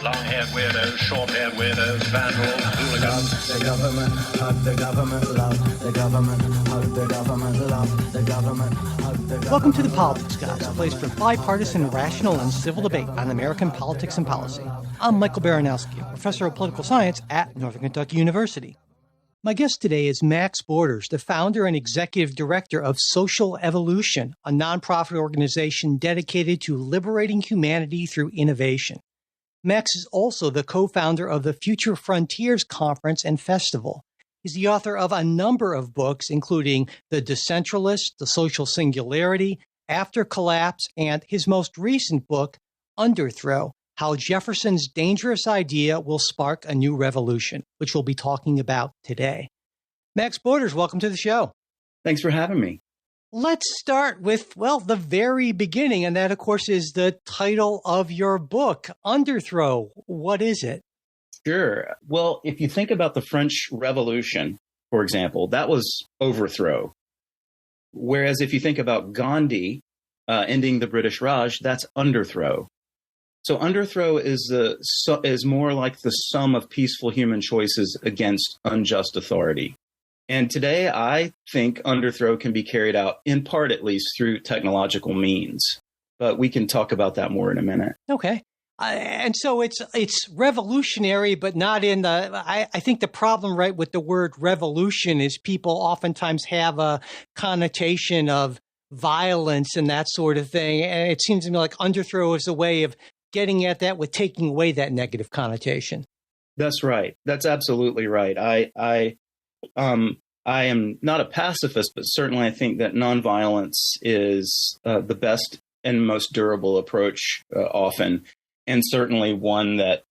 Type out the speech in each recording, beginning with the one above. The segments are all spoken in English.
long-haired weirdos, short-haired weirdos, vandals, hooligans. The government, hug the government, love the government, hug the government, love the government, hug the government. Welcome to The Politics Guys, a place for bipartisan, rational, and civil debate on American politics and policy. I'm Michael Baranowski, a professor of political science at Northern Kentucky University. My guest today is Max Borders, the founder and executive director of Social Evolution, a nonprofit organization dedicated to liberating humanity through innovation. Max is also the co-founder of the Future Frontiers Conference and Festival. He's the author of a number of books, including The Decentralist, The Social Singularity, After Collapse, and his most recent book, Underthrow, How Jefferson's Dangerous Idea Will Spark a New Revolution, which we'll be talking about today. Max Borders, welcome to the show. Thanks for having me. Let's start with, the very beginning, and that, of course, is the title of your book, Underthrow. What is it? Sure. Well, if you think about the French Revolution, for example, that was overthrow. Whereas if you think about Gandhi ending the British Raj, that's underthrow. So underthrow is more like the sum of peaceful human choices against unjust authority. And today, I think underthrow can be carried out, in part at least, through technological means. But we can talk about that more in a minute. Okay. And so it's revolutionary, but not in the, I think the problem, right, with the word revolution is people oftentimes have a connotation of violence and that sort of thing. And it seems to me like underthrow is a way of getting at that with taking away that negative connotation. That's right. That's absolutely right. I am not a pacifist, but certainly I think that nonviolence is the best and most durable approach often, and certainly one that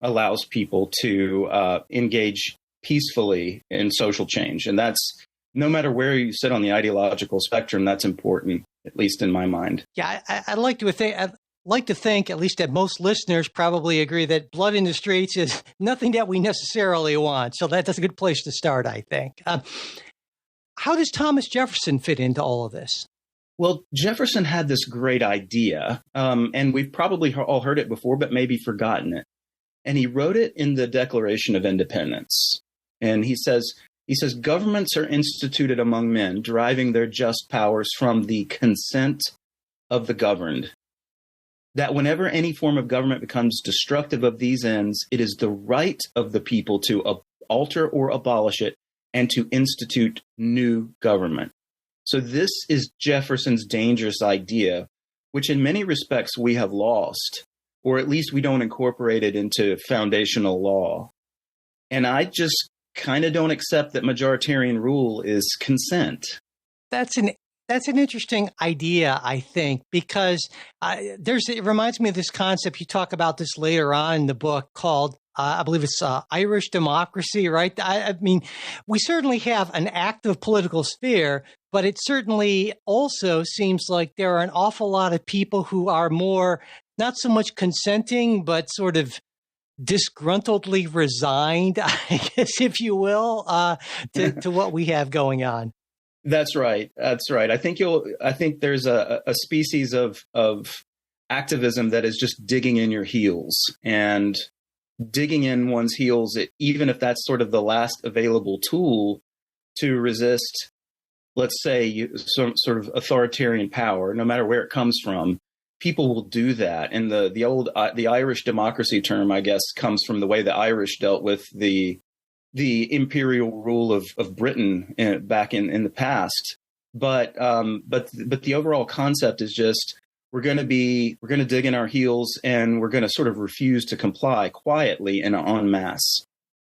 allows people to engage peacefully in social change. And that's, no matter where you sit on the ideological spectrum, that's important, at least in my mind. Yeah, I'd like to think, at least that most listeners probably agree that blood in the streets is nothing that we necessarily want. So that's a good place to start, I think. How does Thomas Jefferson fit into all of this? Well, Jefferson had this great idea, and we've probably all heard it before, but maybe forgotten it. And he wrote it in the Declaration of Independence. And he says, governments are instituted among men, deriving their just powers from the consent of the governed. That whenever any form of government becomes destructive of these ends, it is the right of the people to alter or abolish it and to institute new government. So this is Jefferson's dangerous idea, which in many respects we have lost, or at least we don't incorporate it into foundational law. And I just kind of don't accept that majoritarian rule is consent. That's an interesting idea, I think, because it reminds me of this concept. You talk about this later on in the book called, I believe it's Irish democracy, right? I mean, we certainly have an active political sphere, but it certainly also seems like there are an awful lot of people who are more, not so much consenting, but sort of disgruntledly resigned, I guess, if you will, to what we have going on. That's right. That's right. I think there's a species of activism that is just digging in your heels and digging in one's heels, even if that's sort of the last available tool to resist, let's say, some sort of authoritarian power, no matter where it comes from. People will do that. And the Irish democracy term, I guess, comes from the way the Irish dealt with the imperial rule of Britain back in the past. But the overall concept is just we're going to dig in our heels and we're going to sort of refuse to comply quietly and en masse.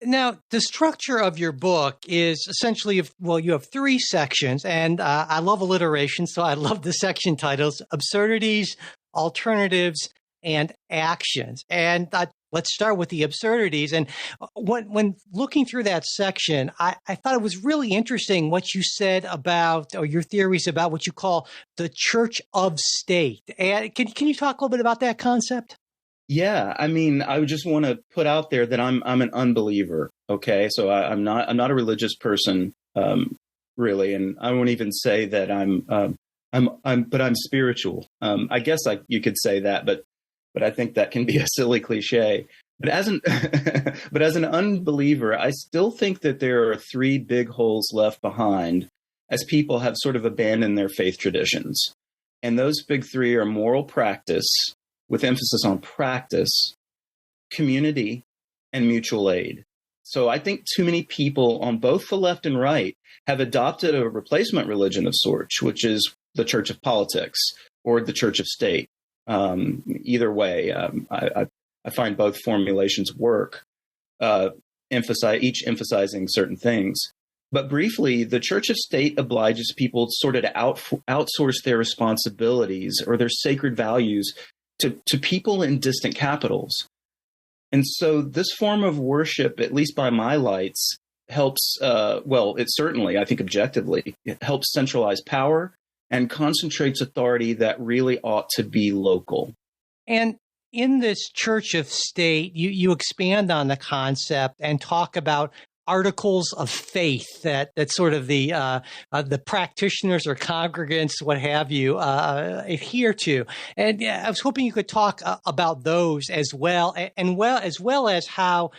Now, the structure of your book is essentially, you have three sections, and I love alliteration, so I love the section titles: absurdities, alternatives, and actions. And let's start with the absurdities. And when looking through that section, I thought it was really interesting what you said about, or your theories about what you call the church of state. And can you talk a little bit about that concept? Yeah, I mean, I just want to put out there that I'm an unbeliever. Okay, so I'm not a religious person, really, and I won't even say that I'm spiritual. I guess you could say that, but but I think that can be a silly cliche. But as an but as an unbeliever, I still think that there are three big holes left behind as people have sort of abandoned their faith traditions. And those big three are moral practice, with emphasis on practice, community, and mutual aid. So I think too many people on both the left and right have adopted a replacement religion of sorts, which is the church of politics or the church of state. Either way, I find both formulations work, each emphasizing certain things. But briefly, the church of state obliges people sort of to outsource their responsibilities or their sacred values to people in distant capitals. And so this form of worship, at least by my lights, helps, it certainly, I think objectively, it helps centralize power and concentrates authority that really ought to be local. And in this church of state, you expand on the concept and talk about articles of faith that sort of the practitioners or congregants, what have you, adhere to. And I was hoping you could talk about those as well, as well as how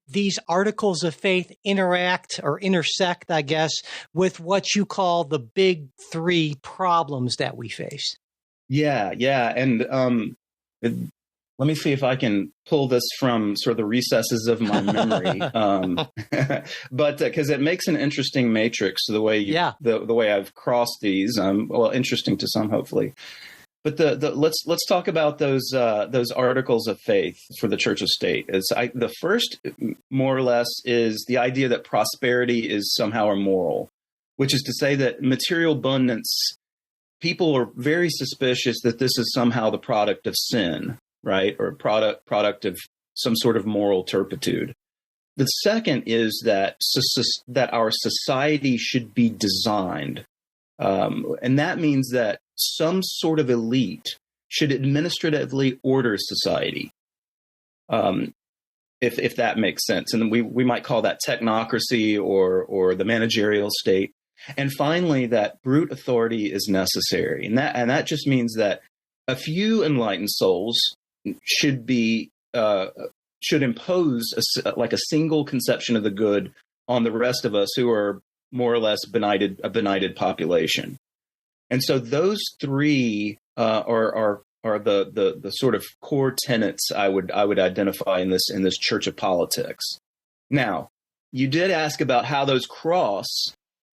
these articles of faith interact or intersect, I guess, with what you call the big three problems that we face. Yeah. And let me see if I can pull this from sort of the recesses of my memory, but because it makes an interesting matrix the way the way I've crossed these. Interesting to some, hopefully. But let's talk about those articles of faith for the Church of State. The first, more or less, is the idea that prosperity is somehow immoral, which is to say that material abundance. People are very suspicious that this is somehow the product of sin, right? Or product of some sort of moral turpitude. The second is that our society should be designed. And that means that some sort of elite should administratively order society, if that makes sense. And we might call that technocracy or the managerial state. And finally, that brute authority is necessary. And that just means that a few enlightened souls should impose a single conception of the good on the rest of us who are more or less a benighted population. And so those three are the sort of core tenets I would identify in this church of politics. Now, you did ask about how those cross,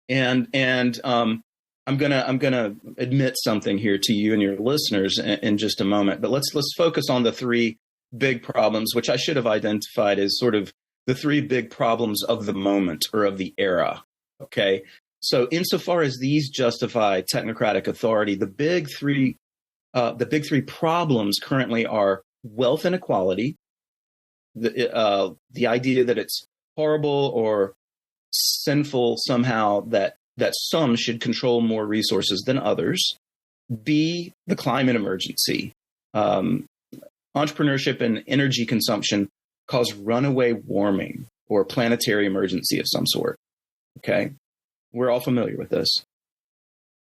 and I'm gonna admit something here to you and your listeners in just a moment. But let's focus on the three big problems, which I should have identified as sort of the three big problems of the moment or of the era. Okay, so insofar as these justify technocratic authority, the big three problems currently are wealth inequality, the idea that it's horrible or sinful somehow that some should control more resources than others. B, the climate emergency. Entrepreneurship and energy consumption cause runaway warming or planetary emergency of some sort. Okay, we're all familiar with this.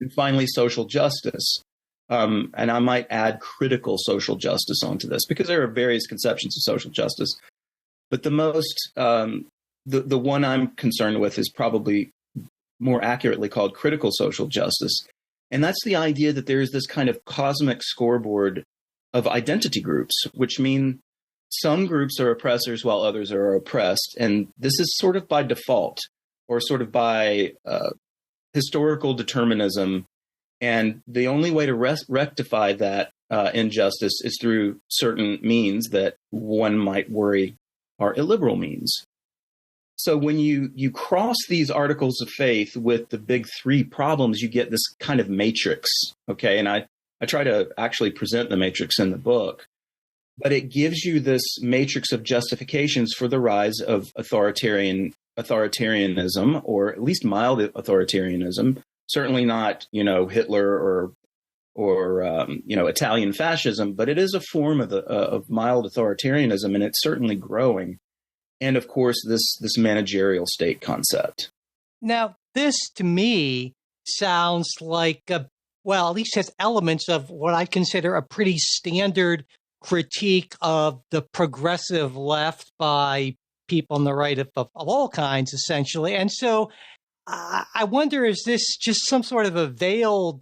And finally, social justice. And I might add critical social justice onto this because there are various conceptions of social justice. But the most, the one I'm concerned with is probably more accurately called critical social justice. And that's the idea that there is this kind of cosmic scoreboard of identity groups, which mean some groups are oppressors while others are oppressed. And this is sort of by default or sort of by historical determinism. And the only way to rectify that injustice is through certain means that one might worry are illiberal means. So when you cross these articles of faith with the big three problems, you get this kind of matrix, okay? And I try to actually present the matrix in the book, but it gives you this matrix of justifications for the rise of authoritarianism, or at least mild authoritarianism. Certainly not, Hitler or Italian fascism, but it is a form of mild authoritarianism, and it's certainly growing. And of course, this managerial state concept. Now, this to me sounds like, at least has elements of what I consider a pretty standard critique of the progressive left by people on the right of all kinds, essentially. And so I wonder, is this just some sort of a veiled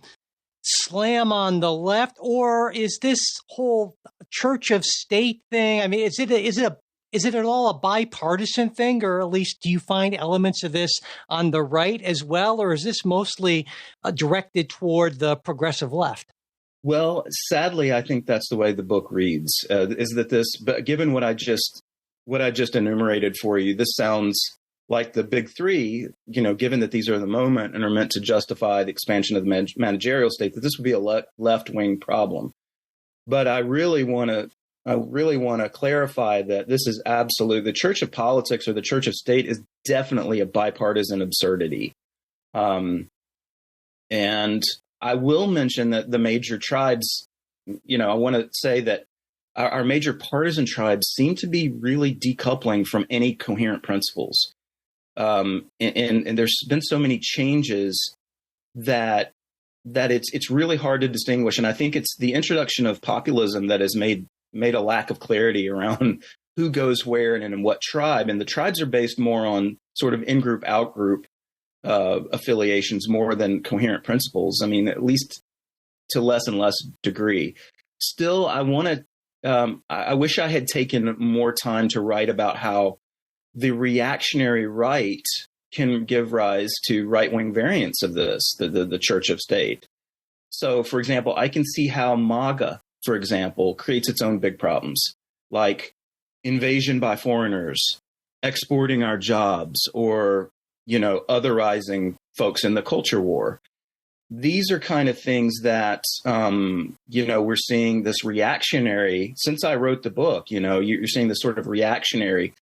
slam on the left, or is this whole church of state thing? I mean, is it at all a bipartisan thing, or at least do you find elements of this on the right as well, or is this mostly directed toward the progressive left? Well, sadly, I think that's the way the book reads. Is that this? But given what I just enumerated for you, this sounds like the big three. Given that these are the moment and are meant to justify the expansion of the managerial state, that this would be a left-wing problem. But I really want to clarify that this is absolute. The church of politics or the church of state is definitely a bipartisan absurdity. And I will mention that the major tribes, I want to say that our major partisan tribes seem to be really decoupling from any coherent principles. And there's been so many changes that it's really hard to distinguish. And I think it's the introduction of populism that has made a lack of clarity around who goes where and in what tribe. And the tribes are based more on sort of in-group, out-group affiliations more than coherent principles. I mean, at least to less and less degree. Still, I wish I had taken more time to write about how the reactionary right can give rise to right-wing variants of this, the church of state. So, for example, I can see how MAGA, for example, creates its own big problems, like invasion by foreigners, exporting our jobs, or otherizing folks in the culture war. These are kind of things that, we're seeing this reactionary, since I wrote the book, you're seeing this sort of reactionary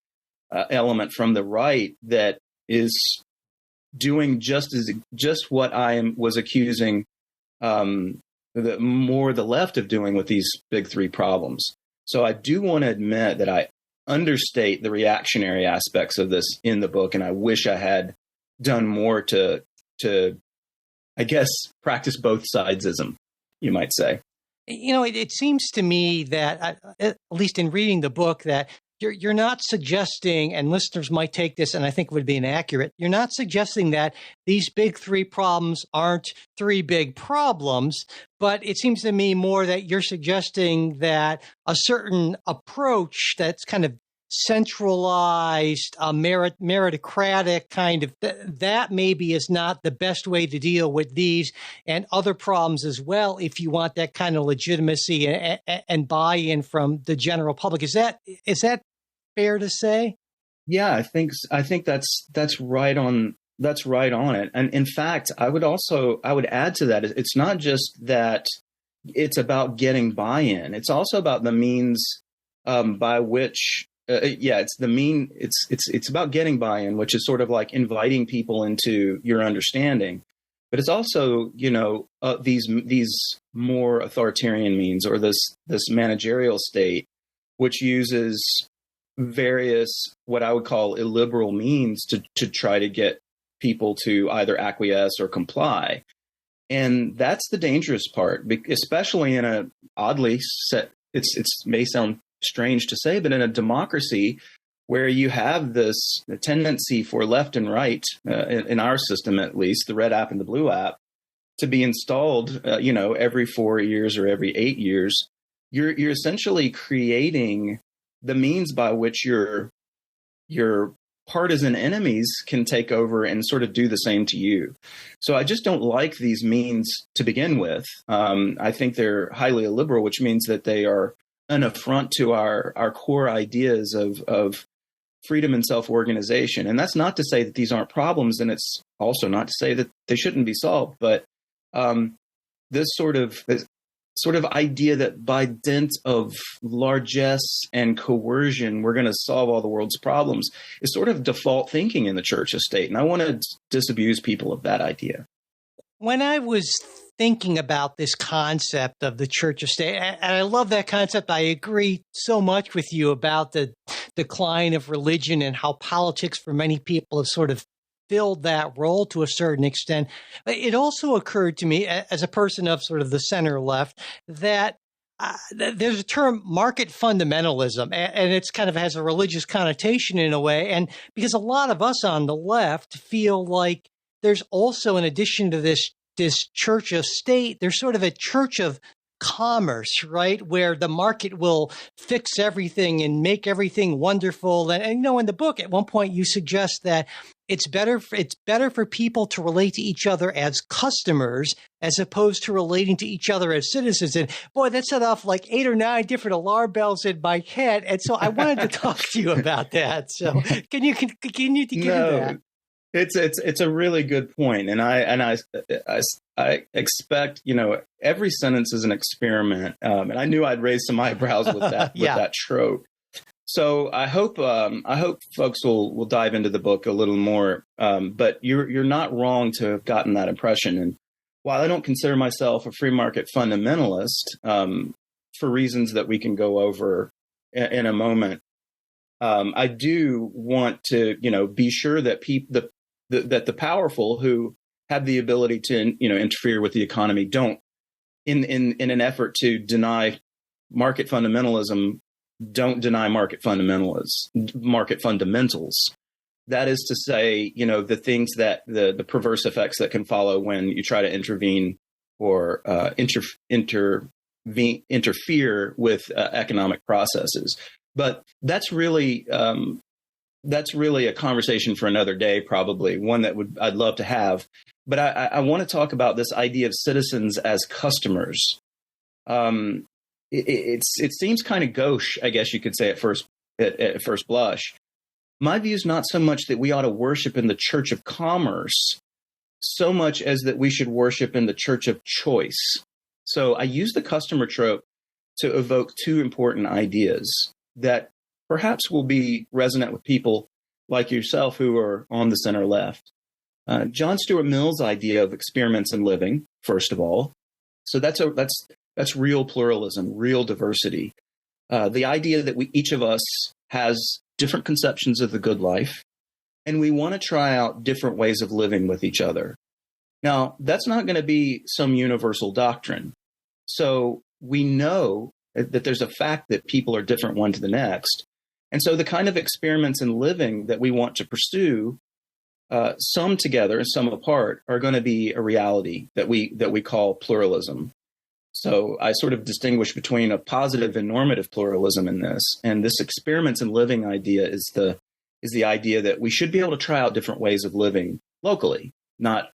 element from the right that is doing just what was accusing the left of doing with these big three problems. So I do want to admit that I understate the reactionary aspects of this in the book, and I wish I had done more to I guess practice both sidesism, you might say. It seems to me that, at least in reading the book, that you're not suggesting, and listeners might take this and I think would be inaccurate, you're not suggesting that these big three problems aren't three big problems, but it seems to me more that you're suggesting that a certain approach that's kind of centralized, meritocratic kind of, that maybe is not the best way to deal with these and other problems as well, if you want that kind of legitimacy and buy-in from the general public. Is that fair to say? Yeah, I think that's right on. That's right on it. And in fact, I would add to that, it's not just that it's about getting buy-in. It's also about the means by which it's about getting buy-in, which is sort of like inviting people into your understanding. But it's also, these more authoritarian means, or this managerial state, which uses various what I would call illiberal means to try to get people to either acquiesce or comply. And that's the dangerous part, especially in a oddly set. It may sound strange to say, but in a democracy where you have this tendency for left and right, in our system at least, the red app and the blue app, to be installed, every 4 years or every 8 years, you're essentially creating the means by which your partisan enemies can take over and sort of do the same to you. So I just don't like these means to begin with. I think they're highly illiberal, which means that they are an affront to our core ideas of freedom and self-organization. And that's not to say that these aren't problems, and it's also not to say that they shouldn't be solved. But this sort of idea that by dint of largesse and coercion, we're going to solve all the world's problems is sort of default thinking in the church of state. And I want to disabuse people of that idea. When I was thinking about this concept of the church of state, and I love that concept, I agree so much with you about the decline of religion and how politics for many people have sort of filled that role to a certain extent. It also occurred to me, as a person of sort of the center left, that there's a term, market fundamentalism, and it's kind of has a religious connotation in a way. And because a lot of us on the left feel like there's also, in addition to this church of state, there's sort of a church of commerce, right? Where the market will fix everything and make everything wonderful. And in the book, at one point, you suggest that it's better for people to relate to each other as customers as opposed to relating to each other as citizens. And boy, that set off like 8 or 9 different alarm bells in my head. And so I wanted to talk to you about that. So can you continue to get into that? It's a really good point, and I expect every sentence is an experiment, and I knew I'd raise some eyebrows with that with that trope. So I hope folks will dive into the book a little more. But you're not wrong to have gotten that impression. And while I don't consider myself a free market fundamentalist, for reasons that we can go over in a moment, I do want to be sure that that the powerful who have the ability to interfere with the economy don't, in an effort to deny market fundamentalism, don't deny market fundamentals. That is to say, the things that the perverse effects that can follow when you try to intervene or interfere with economic processes. But that's really a conversation for another day, probably one that I'd love to have. But I want to talk about this idea of citizens as customers. It seems kind of gauche, I guess you could say at first blush. My view is not so much that we ought to worship in the church of commerce, so much as that we should worship in the church of choice. So I use the customer trope to evoke 2 important ideas that perhaps will be resonant with people like yourself who are on the center left. John Stuart Mill's idea of experiments in living, first of all. So that's real pluralism, real diversity. The idea that each of us has different conceptions of the good life, and we want to try out different ways of living with each other. Now, that's not going to be some universal doctrine. So we know that there's a fact that people are different one to the next. And so the kind of experiments in living that we want to pursue, some together and some apart, are going to be a reality that we call pluralism. So I sort of distinguish between a positive and normative pluralism in this. And this experiments in living idea is the idea that we should be able to try out different ways of living locally, not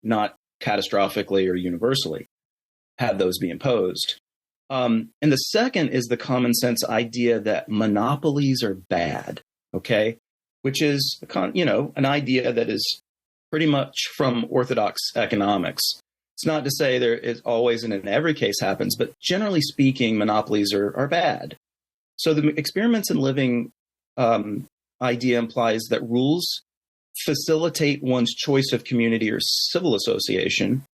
catastrophically or universally, have those be imposed. And the second is the common sense idea that monopolies are bad, okay? Which is, an idea that is pretty much from orthodox economics. It's not to say there is always and in every case happens, but generally speaking, monopolies are bad. So the experiments in living idea implies that rules facilitate one's choice of community or civil association,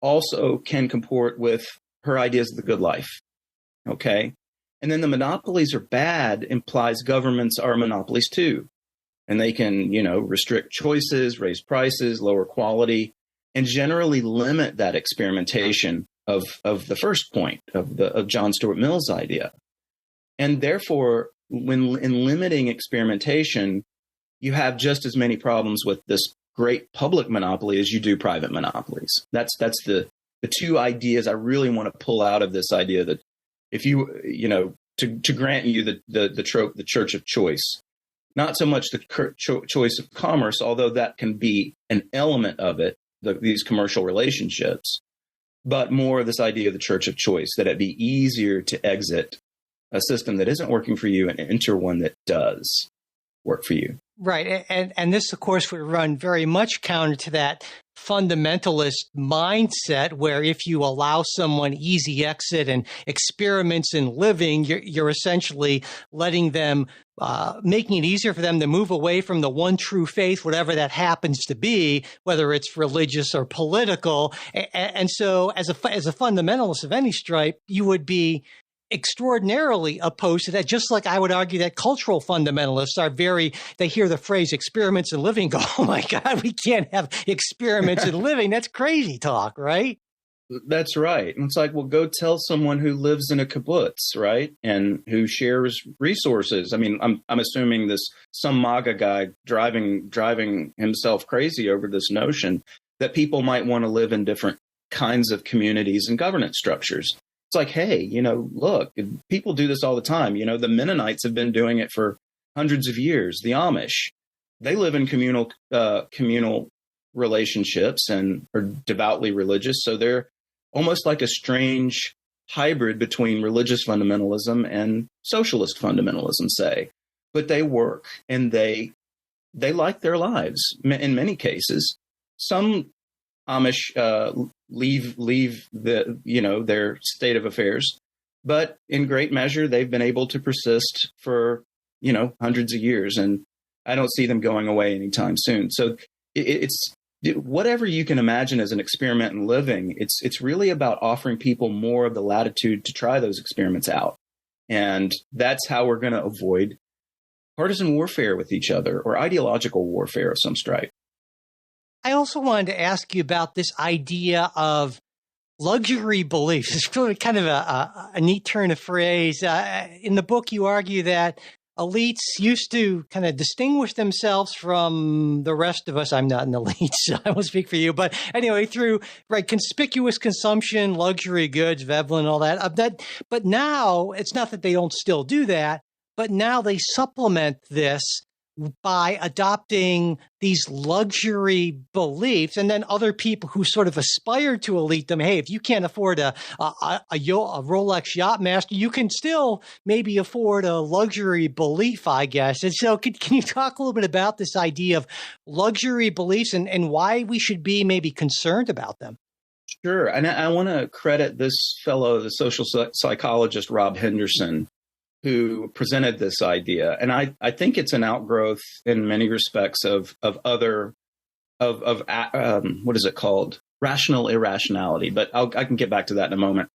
also can comport with her ideas of the good life. Okay. And then the monopolies are bad implies governments are monopolies too. And they can, restrict choices, raise prices, lower quality, and generally limit that experimentation of the first point of John Stuart Mill's idea. And therefore, when in limiting experimentation, you have just as many problems with this great public monopoly as you do private monopolies. That's the 2 ideas I really want to pull out of this idea that if to grant you the trope, the church of choice, not so much the choice of commerce, although that can be an element of it, these commercial relationships, but more of this idea of the church of choice, that it'd be easier to exit a system that isn't working for you and enter one that does work for you. Right. And this, of course, would run very much counter to that fundamentalist mindset where if you allow someone easy exit and experiments in living, you're essentially letting them, making it easier for them to move away from the one true faith, whatever that happens to be, whether it's religious or political. And so as a fundamentalist of any stripe, you would be extraordinarily opposed to that, just like I would argue that cultural fundamentalists are they hear the phrase experiments in living, go, oh my God, we can't have experiments in living. That's crazy talk, right? That's right. And it's like, well, go tell someone who lives in a kibbutz, right? And who shares resources. I mean, I'm assuming some MAGA guy driving himself crazy over this notion that people might want to live in different kinds of communities and governance structures. It's like, hey, look, people do this all the time. The Mennonites have been doing it for hundreds of years. The Amish, they live in communal relationships and are devoutly religious. So they're almost like a strange hybrid between religious fundamentalism and socialist fundamentalism, say. But they work and they like their lives in many cases. Some Amish leave their state of affairs, but in great measure they've been able to persist for hundreds of years, and I don't see them going away anytime soon. So it's whatever you can imagine as an experiment in living. It's really about offering people more of the latitude to try those experiments out, and that's how we're going to avoid partisan warfare with each other or ideological warfare of some stripe. I also wanted to ask you about this idea of luxury beliefs. It's really kind of a neat turn of phrase. In the book, you argue that elites used to kind of distinguish themselves from the rest of us. I'm not an elite, so I won't speak for you. But anyway, through conspicuous consumption, luxury goods, Veblen, all that. But now it's not that they don't still do that, but now they supplement this by adopting these luxury beliefs, and then other people who sort of aspire to elite them. Hey, if you can't afford a Rolex Yachtmaster, you can still maybe afford a luxury belief, I guess. And so can you talk a little bit about this idea of luxury beliefs and why we should be maybe concerned about them? Sure. And I want to credit this fellow, the social psychologist, Rob Henderson, who presented this idea. And I think it's an outgrowth in many respects of what is it called? Rational irrationality. But I can get back to that in a moment.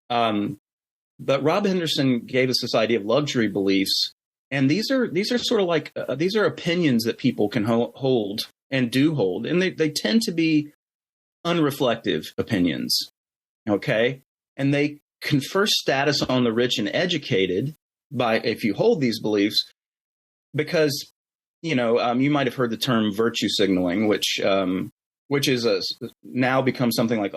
But Rob Henderson gave us this idea of luxury beliefs. And these are sort of like, these are opinions that people can hold and do hold. And they tend to be unreflective opinions. Okay. And they confer status on the rich and educated if you hold these beliefs, because you might have heard the term virtue signaling, which is now become something like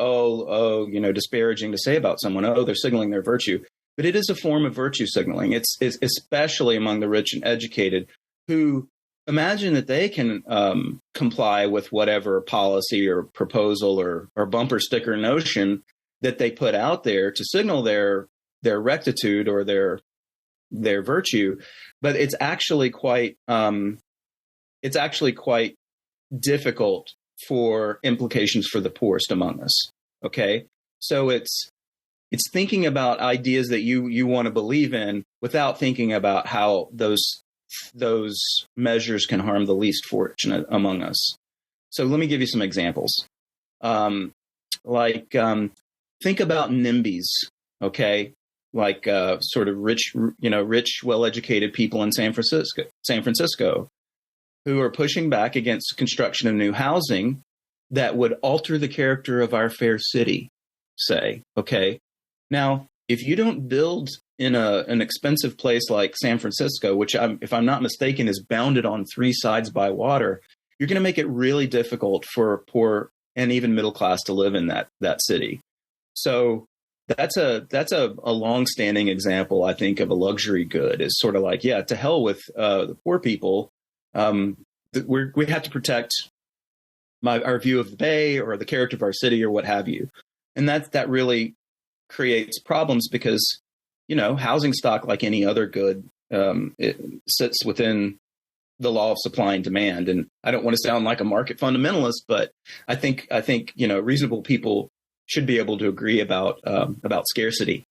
disparaging to say about someone. Oh, they're signaling their virtue, but it is a form of virtue signaling. It's especially among the rich and educated who imagine that they can comply with whatever policy or proposal or bumper sticker notion that they put out there to signal their rectitude or their virtue, but it's actually quite difficult for implications for the poorest among us. Okay, so it's thinking about ideas that you want to believe in without thinking about how those measures can harm the least fortunate among us. So let me give you some examples. Think about NIMBYs. Okay. Like sort of rich, well-educated people in San Francisco, who are pushing back against construction of new housing that would alter the character of our fair city, say. Okay, now if you don't build in an expensive place like San Francisco, which if I'm not mistaken is bounded on three sides by water, you're going to make it really difficult for poor and even middle class to live in that city. So that's a long-standing example, I think, of a luxury good. Is sort of like, yeah, to hell with the poor people. We have to protect our view of the Bay or the character of our city or what have you, and that really creates problems because housing stock, like any other good, it sits within the law of supply and demand. And I don't want to sound like a market fundamentalist, but I think reasonable people should be able to agree about scarcity.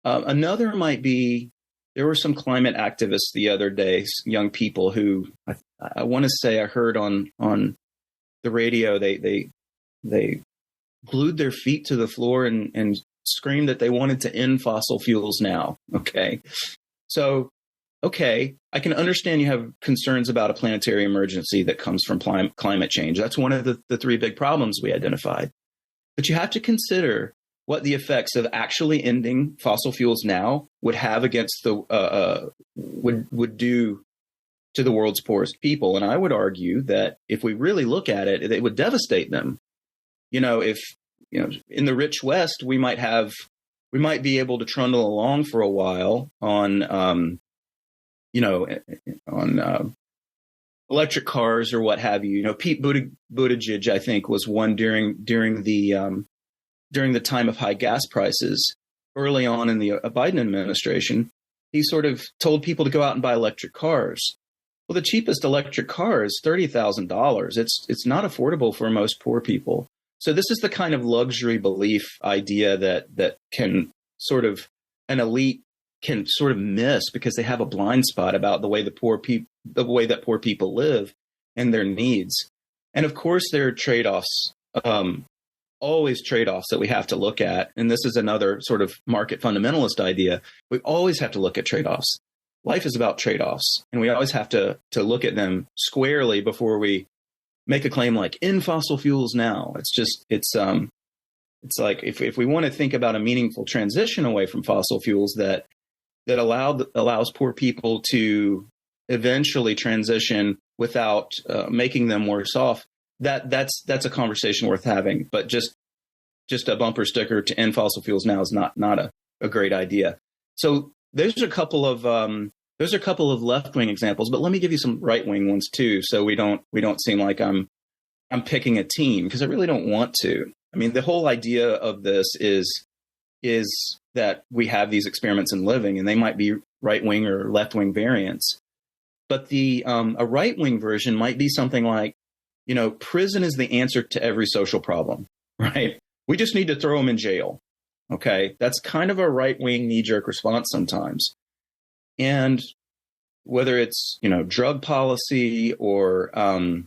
Another might be, there were some climate activists the other day, young people who I want to say I heard on the radio, they glued their feet to the floor and screamed that they wanted to end fossil fuels now. Okay. So, okay, I can understand you have concerns about a planetary emergency that comes from climate change. That's one of the three big problems we identified. But you have to consider what the effects of actually ending fossil fuels now would have against the would do to the world's poorest people. And I would argue that if we really look at it, it would devastate them. If in the rich West, we might be able to trundle along for a while on electric cars or what have you. Pete Buttigieg, I think, was one during the time of high gas prices early on in the Biden administration. He sort of told people to go out and buy electric cars. Well, the cheapest electric car is $30,000. It's not affordable for most poor people. So this is the kind of luxury belief idea that can sort of an elite can sort of miss because they have a blind spot about the way that poor people live and their needs. And of course, there are trade-offs, always trade-offs that we have to look at. And this is another sort of market fundamentalist idea. We always have to look at trade-offs. Life is about trade-offs, and we always have to look at them squarely before we make a claim like in fossil fuels now. It's like if we want to think about a meaningful transition away from fossil fuels that allows poor people to eventually transition without making them worse off, that's a conversation worth having. But just a bumper sticker to end fossil fuels now is not a great idea. So there's a couple of left-wing examples, but let me give you some right-wing ones too, so we don't seem like I'm picking a team, because I really don't want to. I mean, the whole idea of this is that we have these experiments in living, and they might be right-wing or left-wing variants. But a right-wing version might be something like, prison is the answer to every social problem, right? We just need to throw them in jail. Okay, that's kind of a right-wing knee-jerk response sometimes. And whether it's, drug policy or a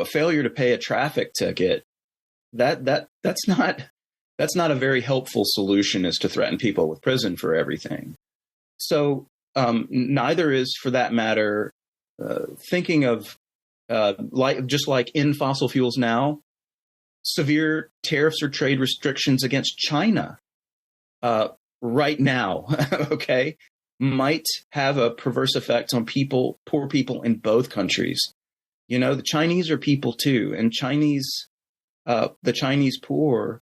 failure to pay a traffic ticket, that's not a very helpful solution, is to threaten people with prison for everything. So neither is, for that matter, thinking of like in fossil fuels now, severe tariffs or trade restrictions against China right now, okay, might have a perverse effect on poor people in both countries. The Chinese are people too, and the Chinese poor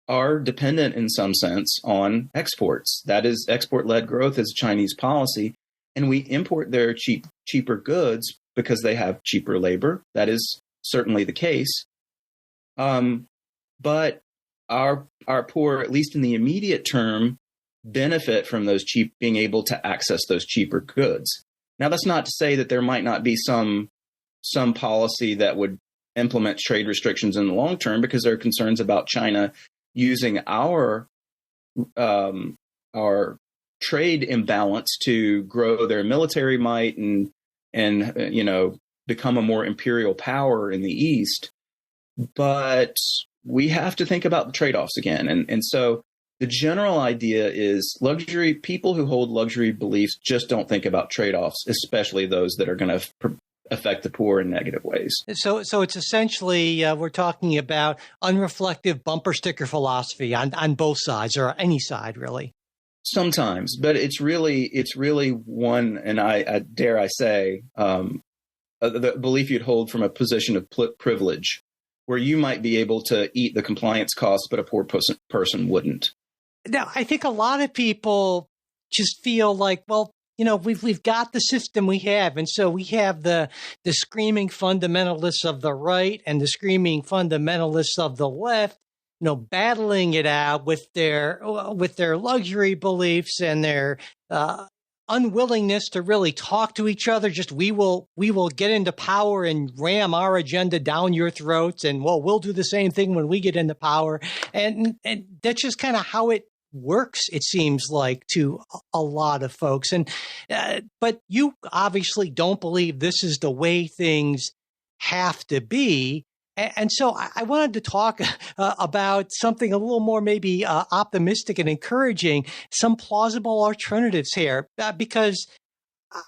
are dependent in some sense on exports. That is, export-led growth is Chinese policy, and we import their cheaper goods because they have cheaper labor. That is certainly the case. But our poor, at least in the immediate term, benefit from being able to access those cheaper goods. Now, that's not to say that there might not be some policy that would implement trade restrictions in the long term, because there are concerns about China using our trade imbalance to grow their military might and become a more imperial power in the East. But we have to think about the trade-offs again. And so the general idea is people who hold luxury beliefs just don't think about trade-offs, especially those that are going to affect the poor in negative ways. So it's essentially, we're talking about unreflective bumper sticker philosophy on both sides, or any side, really. Sometimes, but it's really one, and I dare I say, the belief you'd hold from a position of privilege, where you might be able to eat the compliance costs, but a poor person wouldn't. Now, I think a lot of people just feel like, well, we've got the system we have, and so we have the screaming fundamentalists of the right and the screaming fundamentalists of the left, battling it out with their luxury beliefs and their unwillingness to really talk to each other. Just we will get into power and ram our agenda down your throats, and we'll do the same thing when we get into power, and that's just kind of how it works, it seems like, to a lot of folks. And but you obviously don't believe this is the way things have to be. And so I wanted to talk about something a little more maybe optimistic and encouraging, some plausible alternatives here, because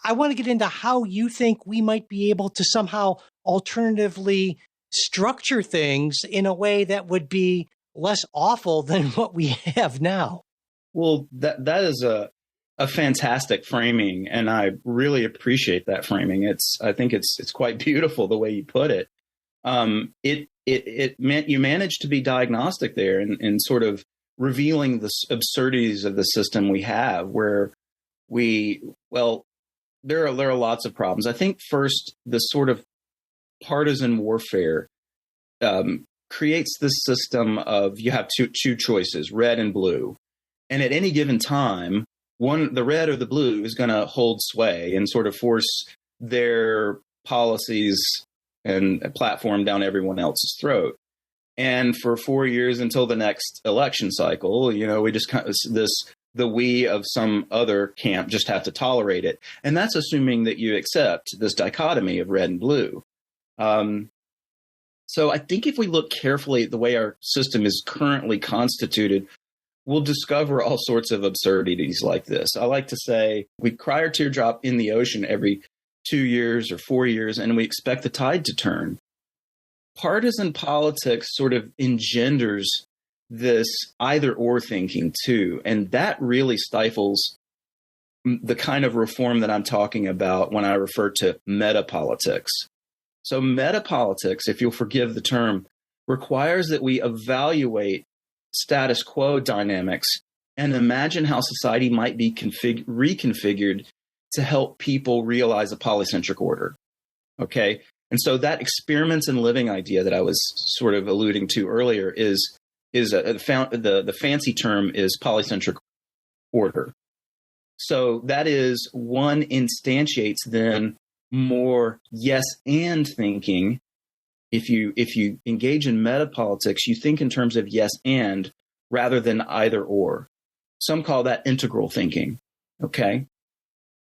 I want to get into how you think we might be able to somehow alternatively structure things in a way that would be less awful than what we have now. Well, that is a fantastic framing, and I really appreciate that framing. I think it's quite beautiful the way you put it. It meant you managed to be diagnostic there and sort of revealing the absurdities of the system we have, where there are lots of problems. I think first, the sort of partisan warfare creates this system of you have two choices, red and blue. And at any given time, the red or the blue is going to hold sway and sort of force their policies and a platform down everyone else's throat. And for 4 years until the next election cycle, we just kind of we of some other camp just have to tolerate it. And that's assuming that you accept this dichotomy of red and blue. So I think if we look carefully at the way our system is currently constituted, we'll discover all sorts of absurdities like this. I like to say we cry our teardrop in the ocean every 2 years or 4 years, and we expect the tide to turn. Partisan politics sort of engenders this either or thinking too, and that really stifles the kind of reform that I'm talking about when I refer to metapolitics. So metapolitics, if you'll forgive the term, requires that we evaluate status quo dynamics and imagine how society might be reconfigured to help people realize a polycentric order. Okay. And so that experiments in living idea that I was sort of alluding to earlier is the fancy term is polycentric order. So that is one instantiates then more yes and thinking. If you engage in metapolitics, you think in terms of yes and rather than either or. Some call that integral thinking. Okay.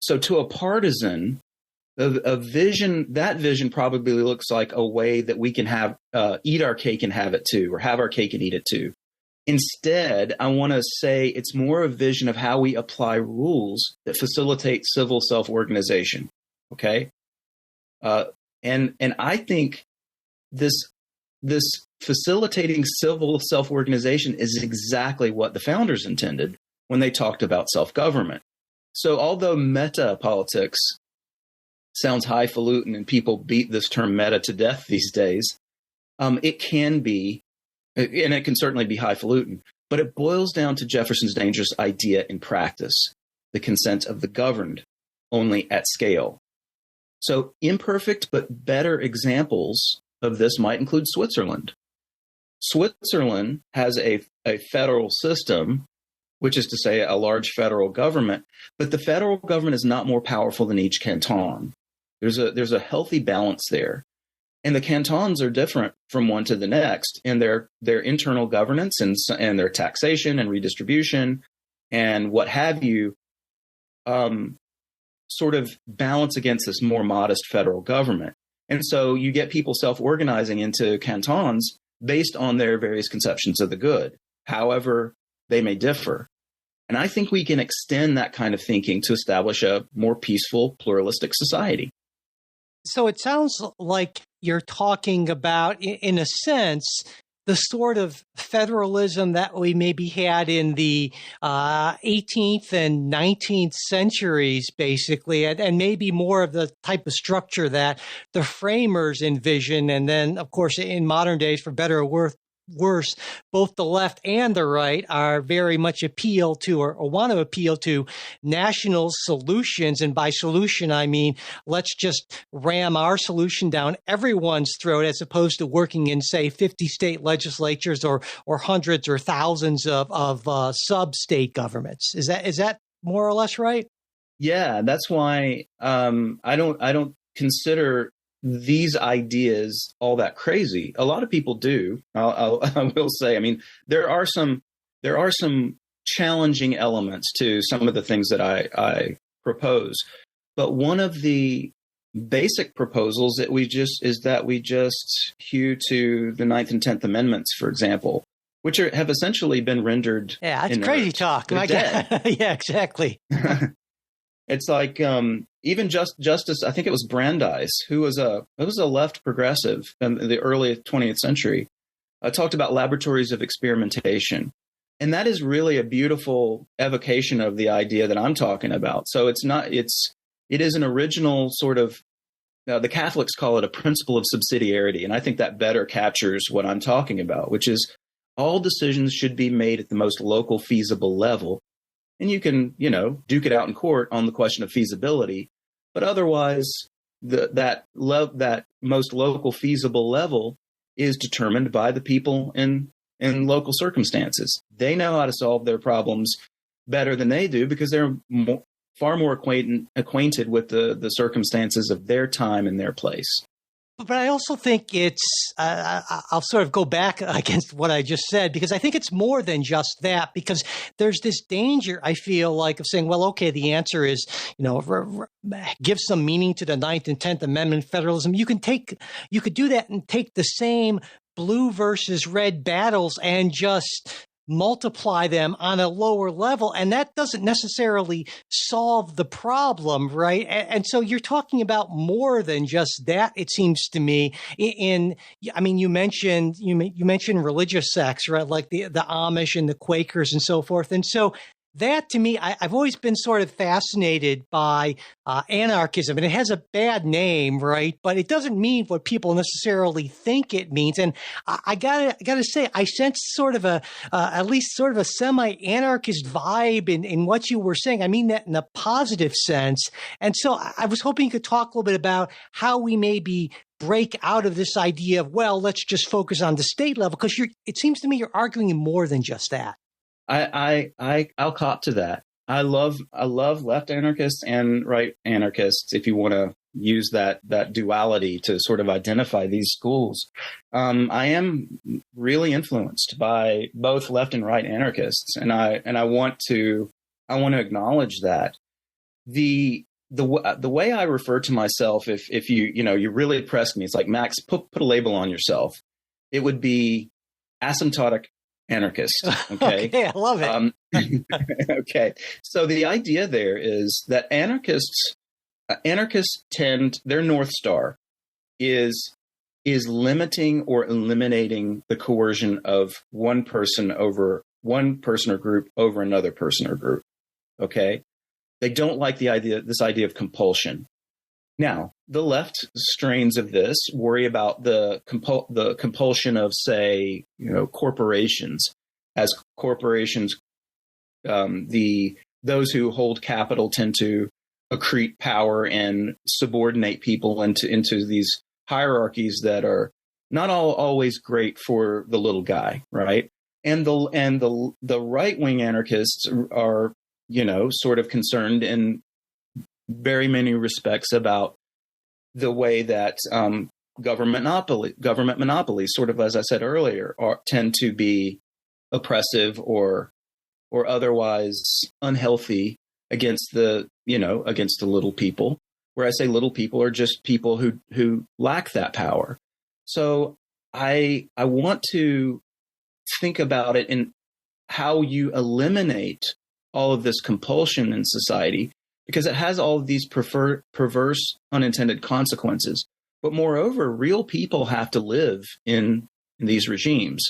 So to a partisan, that vision probably looks like a way that we can have eat our cake and have it too, or have our cake and eat it too. Instead, I want to say it's more a vision of how we apply rules that facilitate civil self-organization. Okay, and I think this facilitating civil self-organization is exactly what the founders intended when they talked about self-government. So although meta politics sounds highfalutin and people beat this term meta to death these days, it can be, and it can certainly be highfalutin, but it boils down to Jefferson's dangerous idea in practice, the consent of the governed, only at scale. So imperfect but better examples of this might include Switzerland. Switzerland has a federal system, which is to say a large federal government, but the federal government is not more powerful than each canton. There's a healthy balance there. And the cantons are different from one to the next in their internal governance and their taxation and redistribution and what have you, sort of balance against this more modest federal government. And so you get people self-organizing into cantons based on their various conceptions of the good, however they may differ. And I think we can extend that kind of thinking to establish a more peaceful, pluralistic society. So it sounds like you're talking about, in a sense, the sort of federalism that we maybe had in the 18th and 19th centuries, basically, and maybe more of the type of structure that the framers envisioned. And then, of course, in modern days, for better or worse, both the left and the right are very much appeal to or want to appeal to national solutions. And by solution, I mean, let's just ram our solution down everyone's throat as opposed to working in, say, 50 state legislatures or hundreds or thousands of sub-state governments. Is that more or less right? Yeah, that's why I don't consider these ideas all that crazy. A lot of people do. I will say. I mean, there are some challenging elements to some of the things that I propose. But one of the basic proposals that we just hew to the 9th and 10th Amendments, for example, which have essentially been rendered. Yeah, that's crazy talk. Dead. Yeah, exactly. It's like even Justice, I think it was Brandeis, who was a left progressive in the early 20th century, talked about laboratories of experimentation. And that is really a beautiful evocation of the idea that I'm talking about. So it is an original sort of, the Catholics call it a principle of subsidiarity. And I think that better captures what I'm talking about, which is all decisions should be made at the most local feasible level. And you can, duke it out in court on the question of feasibility. But otherwise, that most local feasible level is determined by the people in local circumstances. They know how to solve their problems better than they do because they're far more acquainted with the circumstances of their time and their place. But I also think I'll sort of go back against what I just said, because I think it's more than just that, because there's this danger, I feel like, of saying, well, okay, the answer is, give some meaning to the 9th and 10th Amendment federalism. You could do that and take the same blue versus red battles and just multiply them on a lower level. And that doesn't necessarily solve the problem, right? And so you're talking about more than just that, it seems to me. You mentioned religious sects, right? Like the Amish and the Quakers and so forth. And so that, to me, I've always been sort of fascinated by anarchism, and it has a bad name, right? But it doesn't mean what people necessarily think it means. And I gotta say, I sense sort of at least sort of a semi-anarchist vibe in what you were saying. I mean that in a positive sense. And so I was hoping you could talk a little bit about how we maybe break out of this idea of, well, let's just focus on the state level, because it seems to me you're arguing more than just that. I'll cop to that. I love left anarchists and right anarchists, if you want to use that duality to sort of identify these schools. I am really influenced by both left and right anarchists, and I want to acknowledge that. The way I refer to myself, if you really press me, it's like, Max, put a label on yourself. It would be asymptotic anarchist. Okay. Okay, I love it. Okay. So the idea there is that anarchists tend, their North Star is limiting or eliminating the coercion of one person or group over another person or group. Okay. They don't like this idea of compulsion. Now, the left strains of this worry about the compulsion of, say, corporations. As corporations, those who hold capital tend to accrete power and subordinate people into these hierarchies that are not always great for the little guy, right? And the right-wing anarchists are, sort of concerned in very many respects about the way that government monopolies, sort of as I said earlier, tend to be oppressive or otherwise unhealthy against the little people. Where I say little people are just people who lack that power. So I want to think about it in how you eliminate all of this compulsion in society, because it has all of these perverse unintended consequences. But moreover, real people have to live in these regimes.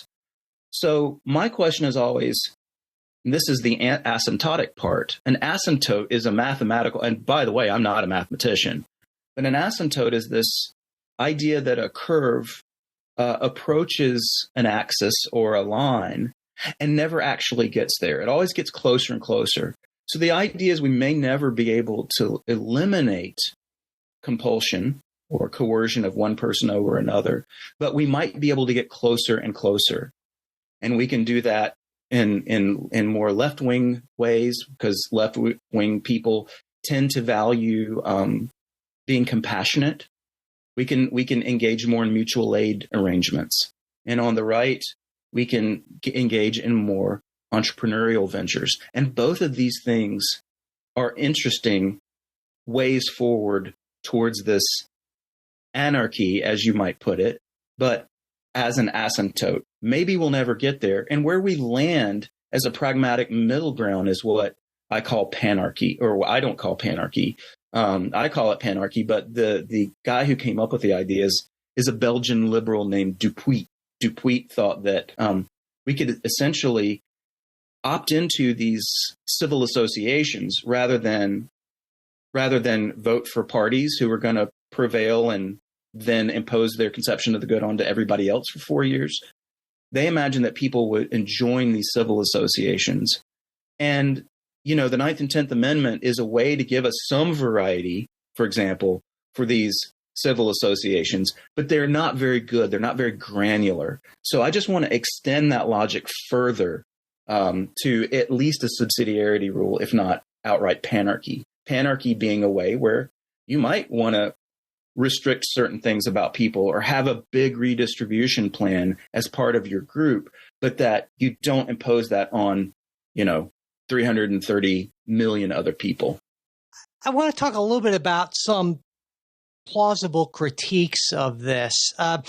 So my question is always, and this is the asymptotic part. An asymptote is a mathematical, and by the way, I'm not a mathematician, but an asymptote is this idea that a curve approaches an axis or a line and never actually gets there. It always gets closer and closer. So the idea is we may never be able to eliminate compulsion or coercion of one person over another, but we might be able to get closer and closer. And we can do that in more left-wing ways, because left-wing people tend to value being compassionate. We can engage more in mutual aid arrangements. And on the right, we can engage in more entrepreneurial ventures. And both of these things are interesting ways forward towards this anarchy, as you might put it, but as an asymptote. Maybe we'll never get there. And where we land as a pragmatic middle ground is what I call panarchy, or what I don't call panarchy. I call it panarchy, but the guy who came up with the ideas is a Belgian liberal named Dupuit. Dupuit thought that we could essentially opt into these civil associations rather than vote for parties who are going to prevail and then impose their conception of the good onto everybody else for 4 years. They imagined that people would join these civil associations. And, the Ninth and 10th Amendment is a way to give us some variety, for example, for these civil associations, but they're not very good. They're not very granular. So I just want to extend that logic further to at least a subsidiarity rule, if not outright panarchy. Panarchy being a way where you might want to restrict certain things about people or have a big redistribution plan as part of your group, but that you don't impose that on, 330 million other people. I want to talk a little bit about some plausible critiques of this. I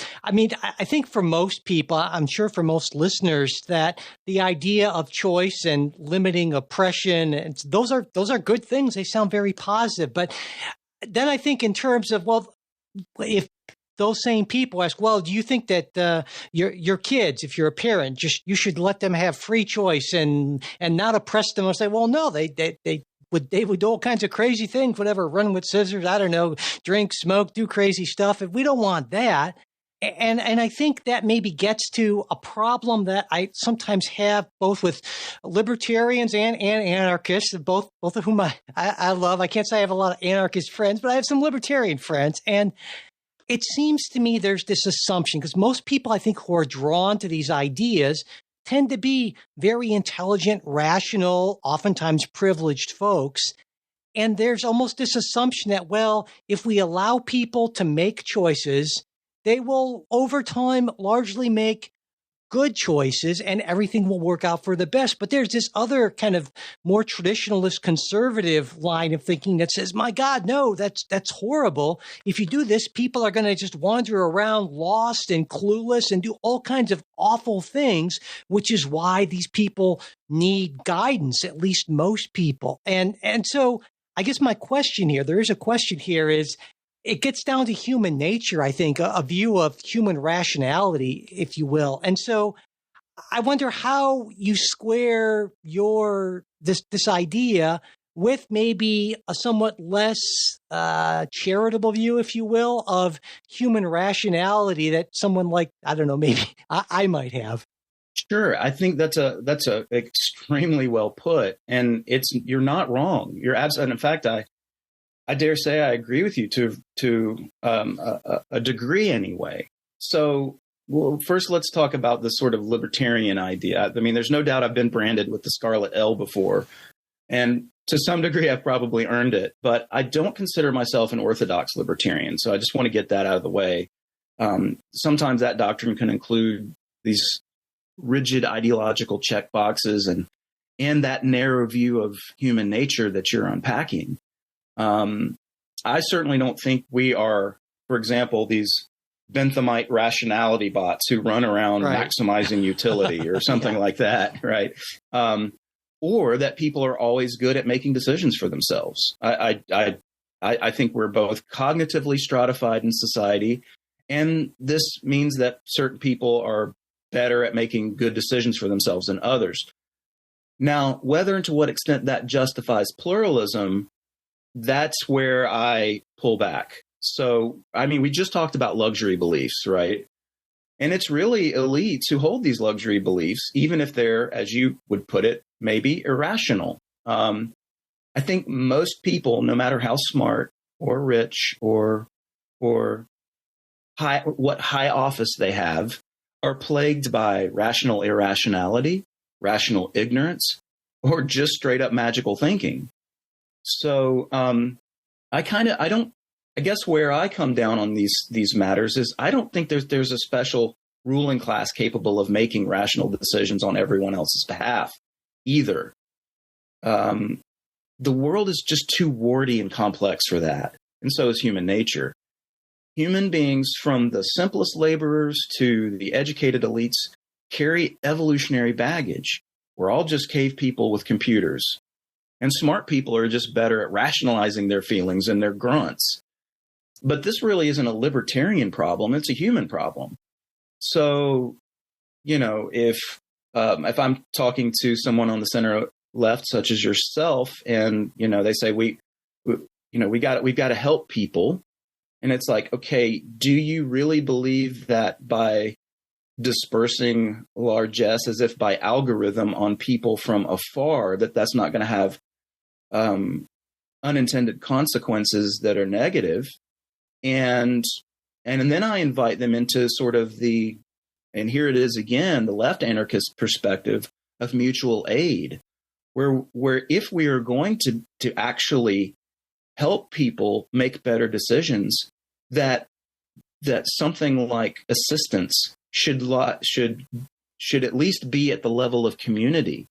think for most people, I'm sure for most listeners, that the idea of choice and limiting oppression, and those are good things. They sound very positive. But then I think in terms of, well, if those same people ask, well, do you think that your kids, if you're a parent, you should let them have free choice and not oppress them? I'll say, well, no, they would do all kinds of crazy things, whatever, run with scissors, I don't know, drink, smoke, do crazy stuff. If we don't want that. And I think that maybe gets to a problem that I sometimes have both with libertarians and anarchists, both of whom I love. I can't say I have a lot of anarchist friends, but I have some libertarian friends. And it seems to me there's this assumption, because most people I think who are drawn to these ideas tend to be very intelligent, rational, oftentimes privileged folks. And there's almost this assumption that, well, if we allow people to make choices, they will over time largely make good choices and everything will work out for the best. But there's this other kind of more traditionalist conservative line of thinking that says, my God, no, that's horrible. If you do this, people are going to just wander around lost and clueless and do all kinds of awful things, which is why these people need guidance, at least most people. And so I guess my question here, there is a question here, is it gets down to human nature, I think, a view of human rationality, if you will. And so I wonder how you square this idea with maybe a somewhat less charitable view, if you will, of human rationality that someone like, I don't know, maybe I might have. Sure, I think that's a extremely well put, and you're not wrong. You're absolutely. In fact, I dare say I agree with you to a degree anyway. So, well, first let's talk about the sort of libertarian idea. I mean, there's no doubt I've been branded with the scarlet L before, and to some degree I've probably earned it, but I don't consider myself an orthodox libertarian. So I just want to get that out of the way. Sometimes that doctrine can include these rigid ideological checkboxes and that narrow view of human nature that you're unpacking. I certainly don't think we are, for example, these Benthamite rationality bots who run around maximizing utility or something like that, right? Or that people are always good at making decisions for themselves. I think we're both cognitively stratified in society, and this means that certain people are better at making good decisions for themselves than others. Now, whether and to what extent that justifies pluralism, that's where I pull back. So, I mean, we just talked about luxury beliefs, right? And it's really elites who hold these luxury beliefs, even if they're, as you would put it, maybe irrational. I think most people, no matter how smart or rich or what high office they have, are plagued by rational irrationality, rational ignorance, or just straight up magical thinking. So I guess where I come down on these matters is I don't think there's a special ruling class capable of making rational decisions on everyone else's behalf either. The world is just too warty and complex for that. And so is human nature. Human beings, from the simplest laborers to the educated elites, carry evolutionary baggage. We're all just cave people with computers. And smart people are just better at rationalizing their feelings and their grunts. But this really isn't a libertarian problem. It's a human problem. So, if I'm talking to someone on the center left, such as yourself, and, they say, we've got to help people. And it's like, okay, do you really believe that by dispersing largesse as if by algorithm on people from afar, that's not going to have unintended consequences that are negative? And then I invite them into sort of and here it is again, the left anarchist perspective of mutual aid, where if we are going to actually help people make better decisions, that something like assistance should at least be at the level of community,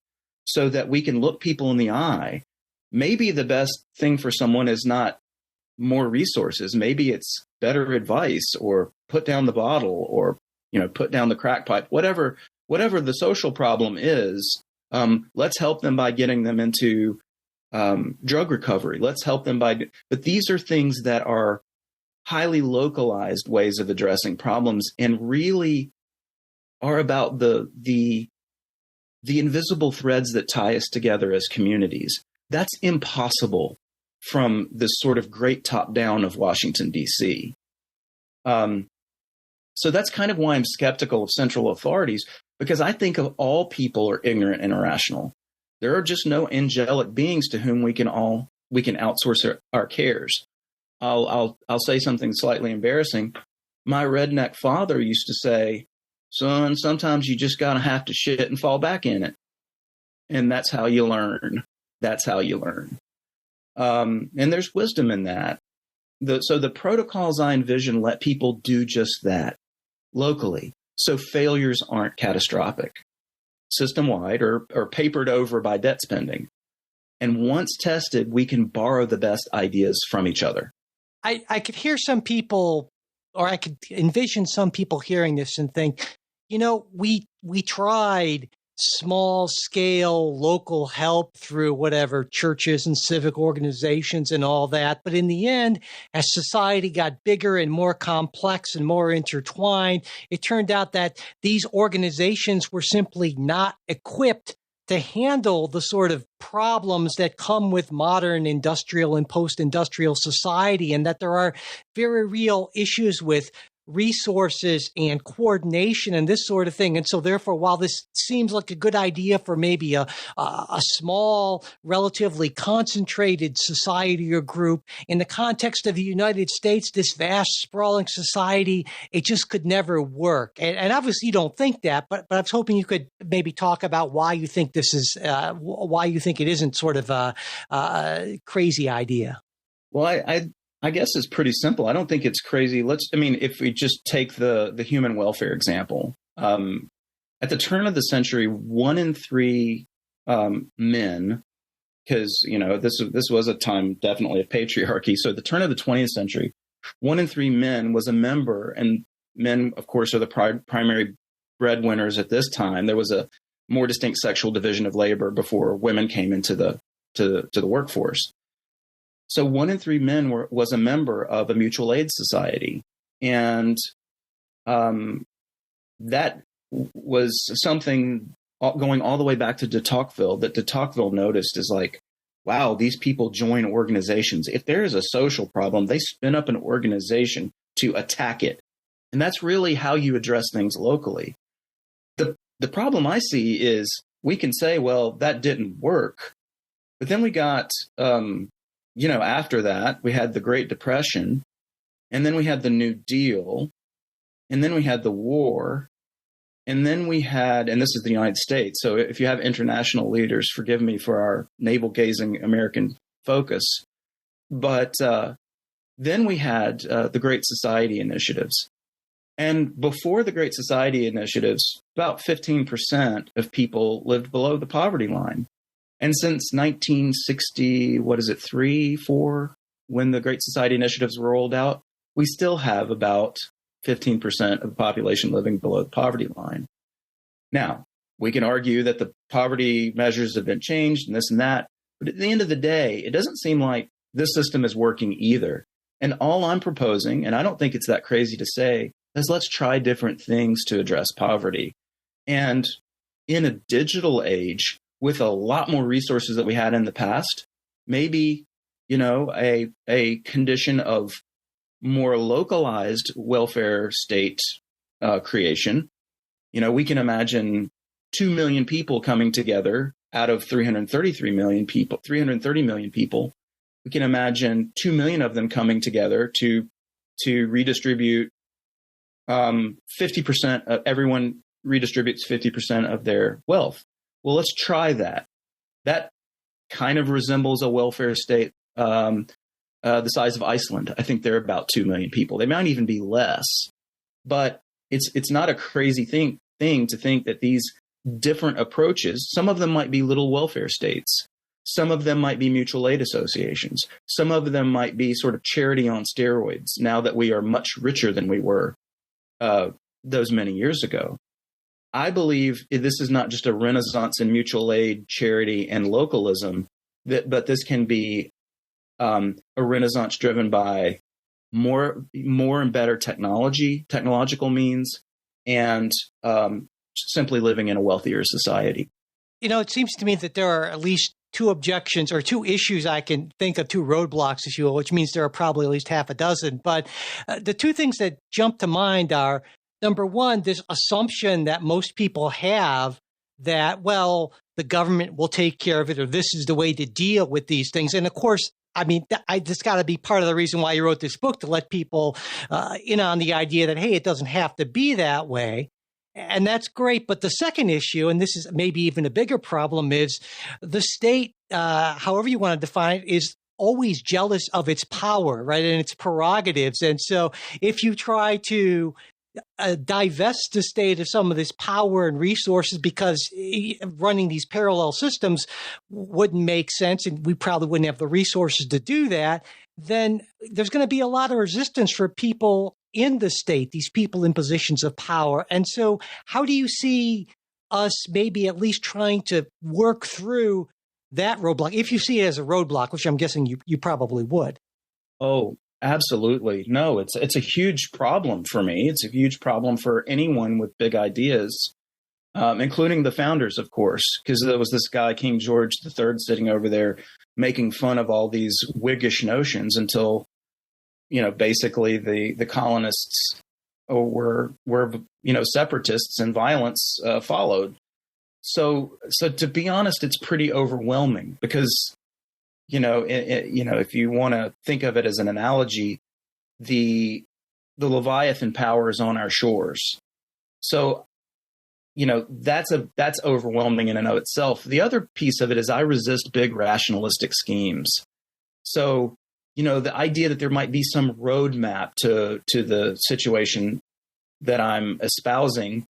so that we can look people in the eye. Maybe the best thing for someone is not more resources. Maybe it's better advice, or put down the bottle, or put down the crack pipe. Whatever the social problem is, let's help them by getting them into drug recovery. Let's help them but these are things that are highly localized ways of addressing problems, and really are about the invisible threads that tie us together as communities. That's impossible from this sort of great top down of Washington, D.C. So that's kind of why I'm skeptical of central authorities, because I think of all people are ignorant and irrational. There are just no angelic beings to whom we can outsource our cares. I'll say something slightly embarrassing. My redneck father used to say, "Son, sometimes you just gotta have to shit and fall back in it," and that's how you learn. That's how you learn. And there's wisdom in that. So the protocols I envision let people do just that locally, so failures aren't catastrophic, system-wide, or papered over by debt spending. And once tested, we can borrow the best ideas from each other. I could hear some people, or I could envision some people hearing this and think, we tried small scale local help through whatever churches and civic organizations and all that. But in the end, as society got bigger and more complex and more intertwined, it turned out that these organizations were simply not equipped to handle the sort of problems that come with modern industrial and post-industrial society, and that there are very real issues with resources and coordination and this sort of thing. And so therefore, while this seems like a good idea for maybe a small, relatively concentrated society or group, in the context of the United States, this vast, sprawling society, it just could never work. And obviously you don't think that, but I was hoping you could maybe talk about why you think this is, why you think it isn't sort of a crazy idea. Well, I guess it's pretty simple. I don't think it's crazy. If we just take the human welfare example, at the turn of the century, 1 in 3 men, because this was a time definitely of patriarchy. So at the turn of the 20th century, 1 in 3 men was a member, and men, of course, are the primary breadwinners at this time. There was a more distinct sexual division of labor before women came into the workforce. So 1 in 3 men was a member of a mutual aid society. And that was something going all the way back to de Tocqueville, that de Tocqueville noticed is like, wow, these people join organizations. If there is a social problem, they spin up an organization to attack it. And that's really how you address things locally. The problem I see is we can say, well, that didn't work. But then we got... after that, we had the Great Depression, and then we had the New Deal, and then we had the war, and then we had, and this is the United States, so if you have international leaders, forgive me for our navel-gazing American focus, but then we had the Great Society initiatives. And before the Great Society initiatives, about 15% of people lived below the poverty line. And since 1960, 3, 4, when the Great Society initiatives were rolled out, we still have about 15% of the population living below the poverty line. Now, we can argue that the poverty measures have been changed and this and that, But at the end of the day, it doesn't seem like this system is working either. And all I'm proposing, and I don't think it's that crazy to say, is let's try different things to address poverty. And in a digital age, with a lot more resources that we had in the past, maybe, a condition of more localized welfare state creation. We can imagine 2 million people coming together out of 330 million people. We can imagine 2 million of them coming together to redistribute 50% of everyone redistributes 50% of their wealth. Well, let's try that. That kind of resembles a welfare state the size of Iceland. I think they're about 2 million people. They might even be less, but it's not a crazy thing to think that these different approaches, some of them might be little welfare states. Some of them might be mutual aid associations. Some of them might be sort of charity on steroids now that we are much richer than we were those many years ago. I believe this is not just a renaissance in mutual aid, charity, and localism, but this can be a renaissance driven by more and better technological means, and simply living in a wealthier society. It seems to me that there are at least two objections or two issues I can think of, two roadblocks, if you will, which means there are probably at least half a dozen. But the two things that jump to mind are, number one, this assumption that most people have that, well, the government will take care of it, or this is the way to deal with these things. And of course, I mean, that's got to be part of the reason why you wrote this book, to let people in on the idea that, hey, it doesn't have to be that way. And that's great. But the second issue, and this is maybe even a bigger problem, is the state, however you want to define it, is always jealous of its power, right, and its prerogatives. And so if you try to divest the state of some of this power and resources, because running these parallel systems wouldn't make sense, and we probably wouldn't have the resources to do that, then there's going to be a lot of resistance for people in the state, these people in positions of power. And so how do you see us maybe at least trying to work through that roadblock, if you see it as a roadblock, which I'm guessing you probably would? Oh, absolutely. No, it's a huge problem for me. It's a huge problem for anyone with big ideas, including the founders, of course, because there was this guy, King George III, sitting over there making fun of all these Whiggish notions until, basically the colonists were separatists, and violence followed. So to be honest, it's pretty overwhelming because, if you want to think of it as an analogy, the Leviathan power is on our shores. So, that's overwhelming in and of itself. The other piece of it is I resist big rationalistic schemes. So, the idea that there might be some roadmap to the situation that I'm espousing,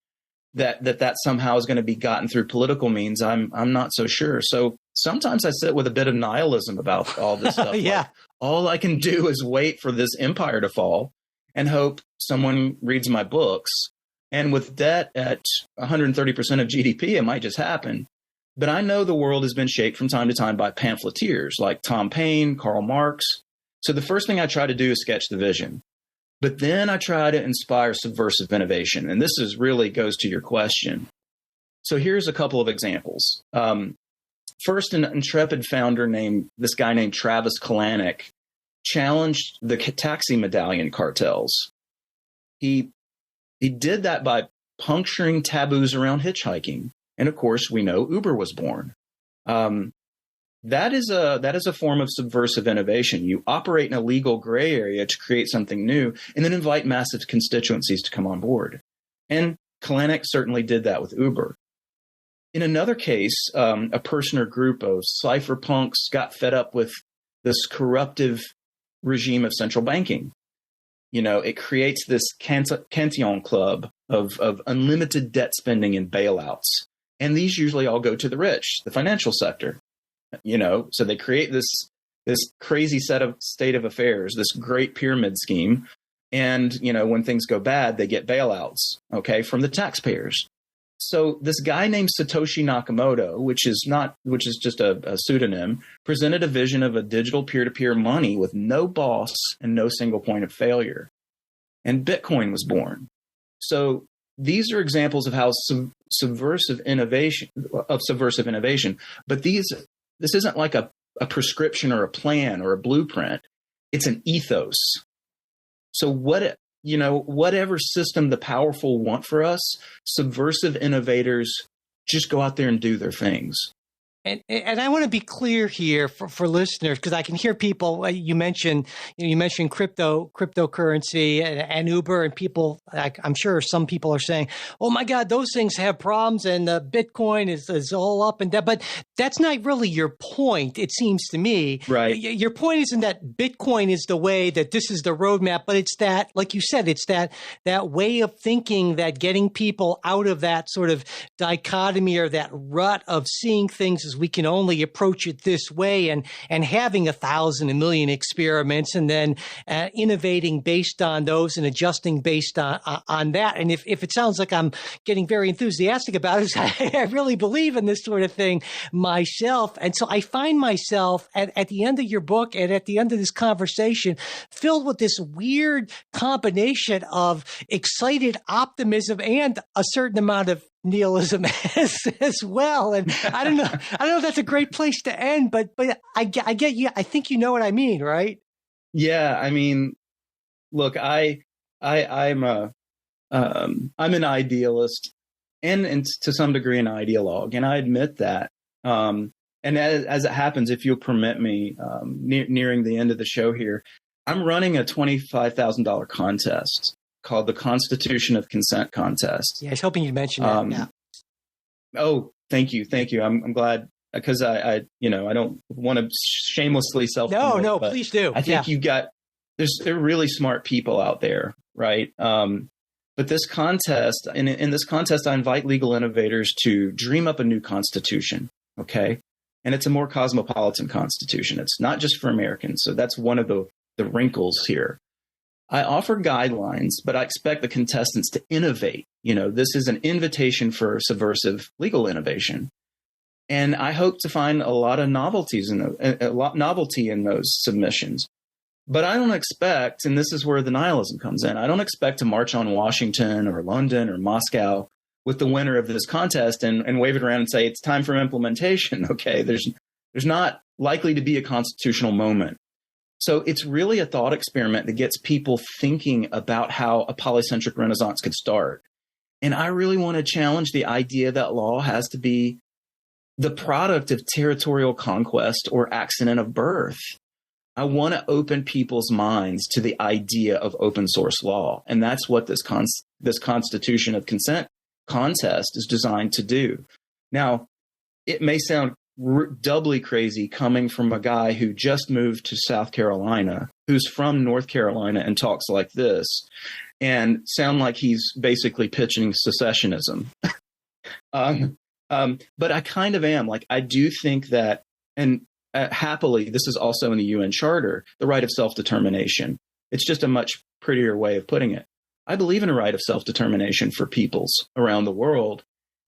that somehow is going to be gotten through political means, I'm not so sure. So sometimes I sit with a bit of nihilism about all this stuff. Yeah. Like, all I can do is wait for this empire to fall and hope someone reads my books. And with debt at 130% of GDP, it might just happen. But I know the world has been shaped from time to time by pamphleteers like Tom Paine, Karl Marx. So the first thing I try to do is sketch the vision. But then I try to inspire subversive innovation. And this really goes to your question. So here's a couple of examples. First, an intrepid founder named Travis Kalanick challenged the taxi medallion cartels. He did that by puncturing taboos around hitchhiking. And of course, we know Uber was born. That is a form of subversive innovation. You operate in a legal gray area to create something new and then invite massive constituencies to come on board. And Kalanick certainly did that with Uber. In another case, a person or group of cypherpunks got fed up with this corruptive regime of central banking. It creates this Cantillon club of unlimited debt spending and bailouts. And these usually all go to the rich, the financial sector. So they create this crazy state of affairs, this great pyramid scheme. And, when things go bad, they get bailouts, from the taxpayers. So this guy named Satoshi Nakamoto, which is just a pseudonym, presented a vision of a digital peer-to-peer money with no boss and no single point of failure. And Bitcoin was born. So these are examples of how subversive innovation. But this isn't like a prescription or a plan or a blueprint. It's an ethos. So whatever system the powerful want for us, subversive innovators just go out there and do their things. And I want to be clear here for listeners, because I can hear people. You mentioned cryptocurrency and Uber, and people. I'm sure some people are saying, "Oh my God, those things have problems, and Bitcoin is all up and down." But that's not really your point. It seems to me, right? Your point isn't that Bitcoin is the way, that this is the roadmap, but it's that, like you said, it's that way of thinking, that getting people out of that sort of dichotomy or that rut of seeing things as we can only approach it this way, and having 1,000, 1,000,000 experiments, and then innovating based on those and adjusting based on that. And if it sounds like I'm getting very enthusiastic about it, I really believe in this sort of thing myself. And so I find myself at the end of your book and at the end of this conversation filled with this weird combination of excited optimism and a certain amount of nihilism as well. And I don't know if that's a great place to end, but I get you. I think you know what I mean, right? Yeah. I mean, look, I'm an idealist and to some degree an ideologue, and I admit that. And as it happens, if you'll permit me, nearing the end of the show here, I'm running a $25,000 contest called the Constitution of Consent contest. Yeah, I was hoping you'd mention that. Yeah. Oh, thank you. I'm glad, because I don't want to shamelessly self-promote. No, please do. I think there are really smart people out there, right? But this contest, in this contest, I invite legal innovators to dream up a new constitution. Okay, and it's a more cosmopolitan constitution. It's not just for Americans. So that's one of the wrinkles here. I offer guidelines, but I expect the contestants to innovate. This is an invitation for subversive legal innovation. And I hope to find a lot of novelty in those submissions. But I don't expect, and this is where the nihilism comes in, I don't expect to march on Washington or London or Moscow with the winner of this contest and wave it around and say, it's time for implementation. Okay, there's not likely to be a constitutional moment. So it's really a thought experiment that gets people thinking about how a polycentric renaissance could start. And I really want to challenge the idea that law has to be the product of territorial conquest or accident of birth. I want to open people's minds to the idea of open source law. And that's what this Constitution of Consent contest is designed to do. Now, it may sound doubly crazy coming from a guy who just moved to South Carolina, who's from North Carolina and talks like this, and sound like he's basically pitching secessionism. But I kind of am. Like, I do think that, and happily, this is also in the UN Charter, the right of self-determination. It's just a much prettier way of putting it. I believe in a right of self-determination for peoples around the world.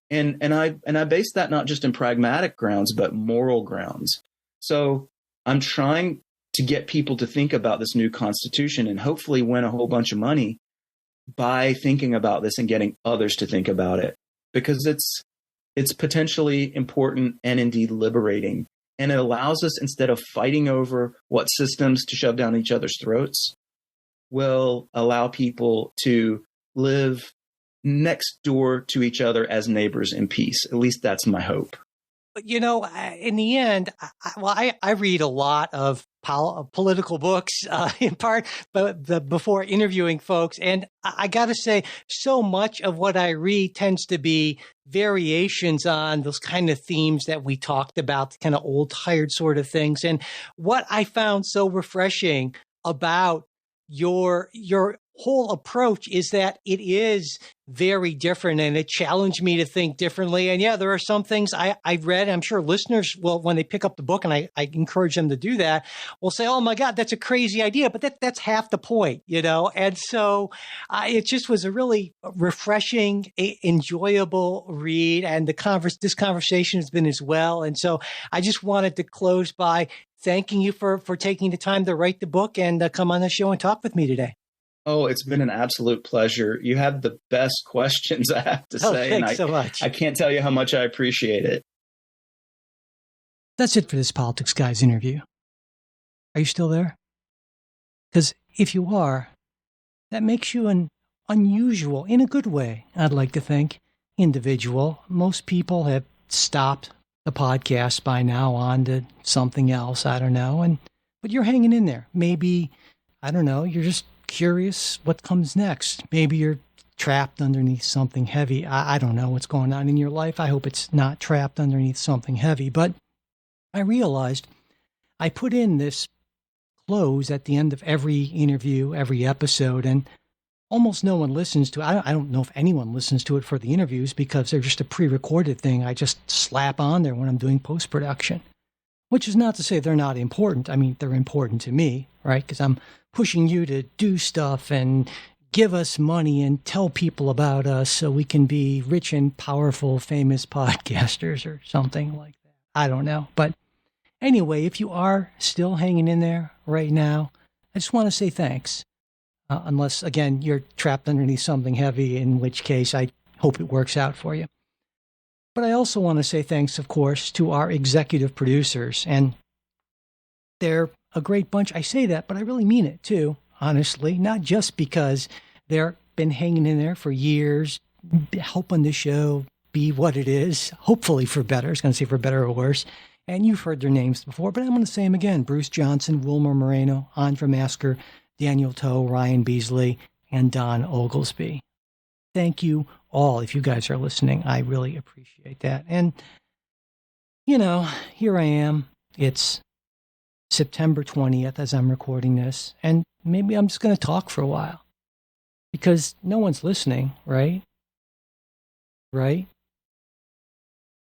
And I base that not just in pragmatic grounds, but moral grounds. So I'm trying to get people to think about this new constitution and hopefully win a whole bunch of money by thinking about this and getting others to think about it, because it's potentially important and indeed liberating. And it allows us, instead of fighting over what systems to shove down each other's throats, will allow people to live next door to each other as neighbors in peace. At least that's my hope. In the end, I read a lot of political books in part, but before interviewing folks. And I got to say, so much of what I read tends to be variations on those kind of themes that we talked about, the kind of old, tired sort of things. And what I found so refreshing about your whole approach is that it is very different, and it challenged me to think differently. And yeah, there are some things I read. I'm sure listeners will, when they pick up the book, and I encourage them to do that, will say, "Oh my God, that's a crazy idea," but that's half the point, you know. And so it just was a really refreshing, enjoyable read, and this conversation has been as well. And so I just wanted to close by thanking you for taking the time to write the book and come on the show and talk with me today. Oh, it's been an absolute pleasure. You have the best questions, I have to say. Thanks so much. I can't tell you how much I appreciate it. That's it for this Politics Guys interview. Are you still there? Because if you are, that makes you an unusual, in a good way, I'd like to think, individual. Most people have stopped the podcast by now on to something else. I don't know. But you're hanging in there. Maybe, I don't know, you're just curious what comes next. Maybe you're trapped underneath something heavy. I don't know what's going on in your life. I hope it's not trapped underneath something heavy. But I realized I put in this close at the end of every interview, every episode, and almost no one listens to it. I don't know if anyone listens to it for the interviews because they're just a pre-recorded thing I just slap on there when I'm doing post-production, which is not to say they're not important. I mean, they're important to me, right? Because I'm pushing you to do stuff and give us money and tell people about us so we can be rich and powerful, famous podcasters or something like that. I don't know. But anyway, if you are still hanging in there right now, I just want to say thanks. Unless, again, you're trapped underneath something heavy, in which case I hope it works out for you. But I also want to say thanks, of course, to our executive producers. And they're a great bunch. I say that, but I really mean it too, honestly, not just because they've been hanging in there for years, helping the show be what it is, hopefully for better. I was going to say for better or worse. And you've heard their names before, but I'm going to say them again. Bruce Johnson, Wilmer Moreno, Andra Masker, Daniel Toe, Ryan Beasley, and Don Oglesby. Thank you all. If you guys are listening, I really appreciate that. And, you know, here I am. It's September 20th as I'm recording this, and maybe I'm just going to talk for a while because no one's listening, right? Right?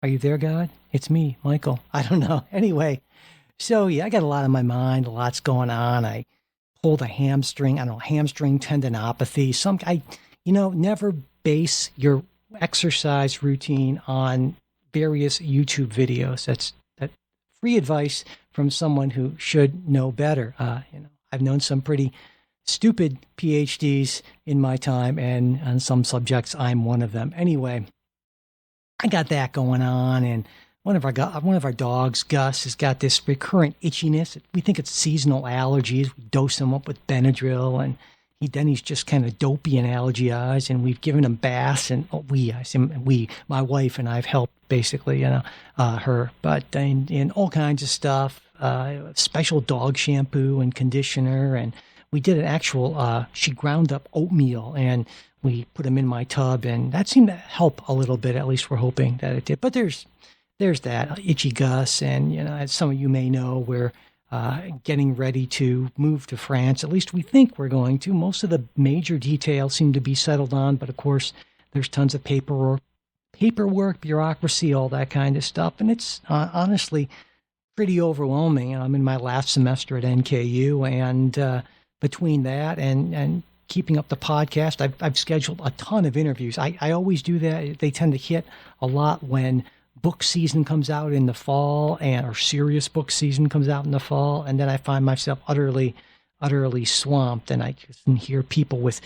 Are you there, God? It's me, Michael. I don't know. Anyway, so yeah, I got a lot on my mind. A lot's going on. I pulled a hamstring. I don't know, hamstring tendinopathy. Never base your exercise routine on various YouTube videos. That's free advice from someone who should know better. I've known some pretty stupid PhDs in my time, and on some subjects, I'm one of them. Anyway, I got that going on, and one of our dogs, Gus, has got this recurrent itchiness. We think it's seasonal allergies. We dose him up with Benadryl, and he's just kind of dopey and allergy eyes. And we've given him baths, and my wife and I've helped basically, her, but in all kinds of stuff, special dog shampoo and conditioner, and we did an actual. She ground up oatmeal and we put them in my tub, and that seemed to help a little bit. At least we're hoping that it did. But there's that itchy Gus, and as some of you may know, we're getting ready to move to France. At least we think we're going to. Most of the major details seem to be settled on, but of course, there's tons of paperwork, bureaucracy, all that kind of stuff, and it's honestly pretty overwhelming. I'm in my last semester at NKU, and between that and keeping up the podcast, I've scheduled a ton of interviews. I always do that. They tend to hit a lot when book season comes out in the fall, or serious book season comes out in the fall, and then I find myself utterly swamped, and I just hear people with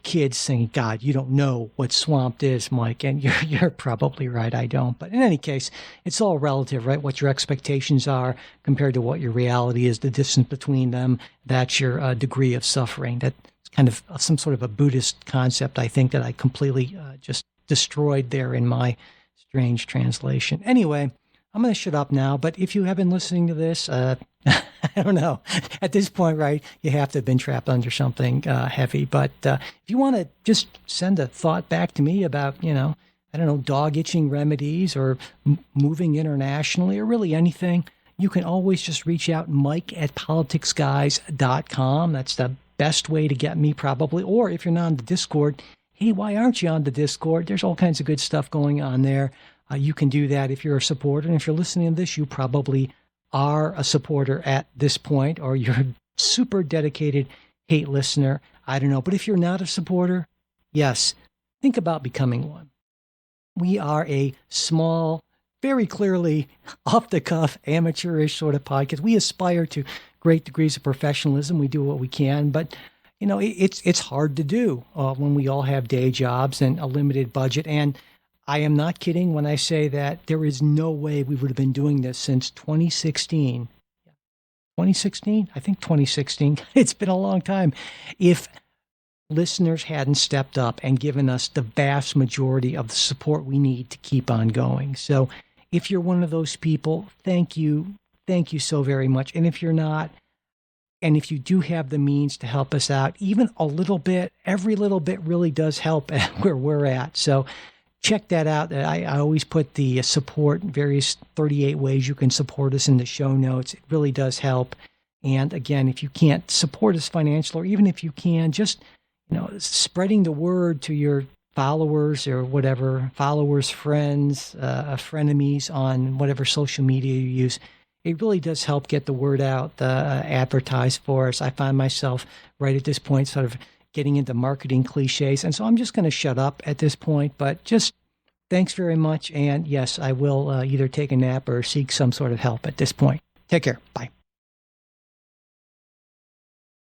kids saying, "God, you don't know what swamped is, Mike," and you're probably right, I don't. But in any case, it's all relative, right? What your expectations are compared to what your reality is, the distance between them, that's your degree of suffering. That's kind of some sort of a Buddhist concept, I think, that I completely just destroyed there in my strange translation. Anyway, I'm going to shut up now, but if you have been listening to this, I don't know. At this point, right, you have to have been trapped under something heavy. But if you want to just send a thought back to me about, dog itching remedies or moving internationally or really anything, you can always just reach out, Mike@politicsguys.com. That's the best way to get me probably. Or if you're not on the Discord, hey, why aren't you on the Discord? There's all kinds of good stuff going on there. You can do that if you're a supporter. And if you're listening to this, you probably are a supporter at this point, or you're a super dedicated hate listener. I don't know. But if you're not a supporter, yes, think about becoming one. We are a small, very clearly off-the-cuff, amateurish sort of podcast. We aspire to great degrees of professionalism. We do what we can, but it's hard to do when we all have day jobs and a limited budget. And I am not kidding when I say that there is no way we would have been doing this since 2016. 2016? I think 2016. It's been a long time. If listeners hadn't stepped up and given us the vast majority of the support we need to keep on going. So if you're one of those people, thank you. Thank you so very much. And if you're not, and if you do have the means to help us out, even a little bit, every little bit really does help at where we're at. So check that out. I always put the support, various 38 ways you can support us in the show notes. It really does help. And again, if you can't support us financially, or even if you can, just spreading the word to your followers or whatever, followers, friends, frenemies on whatever social media you use. It really does help get the word out, advertise for us. I find myself right at this point sort of getting into marketing cliches. And so I'm just going to shut up at this point, but just thanks very much. And yes, I will either take a nap or seek some sort of help at this point. Take care. Bye.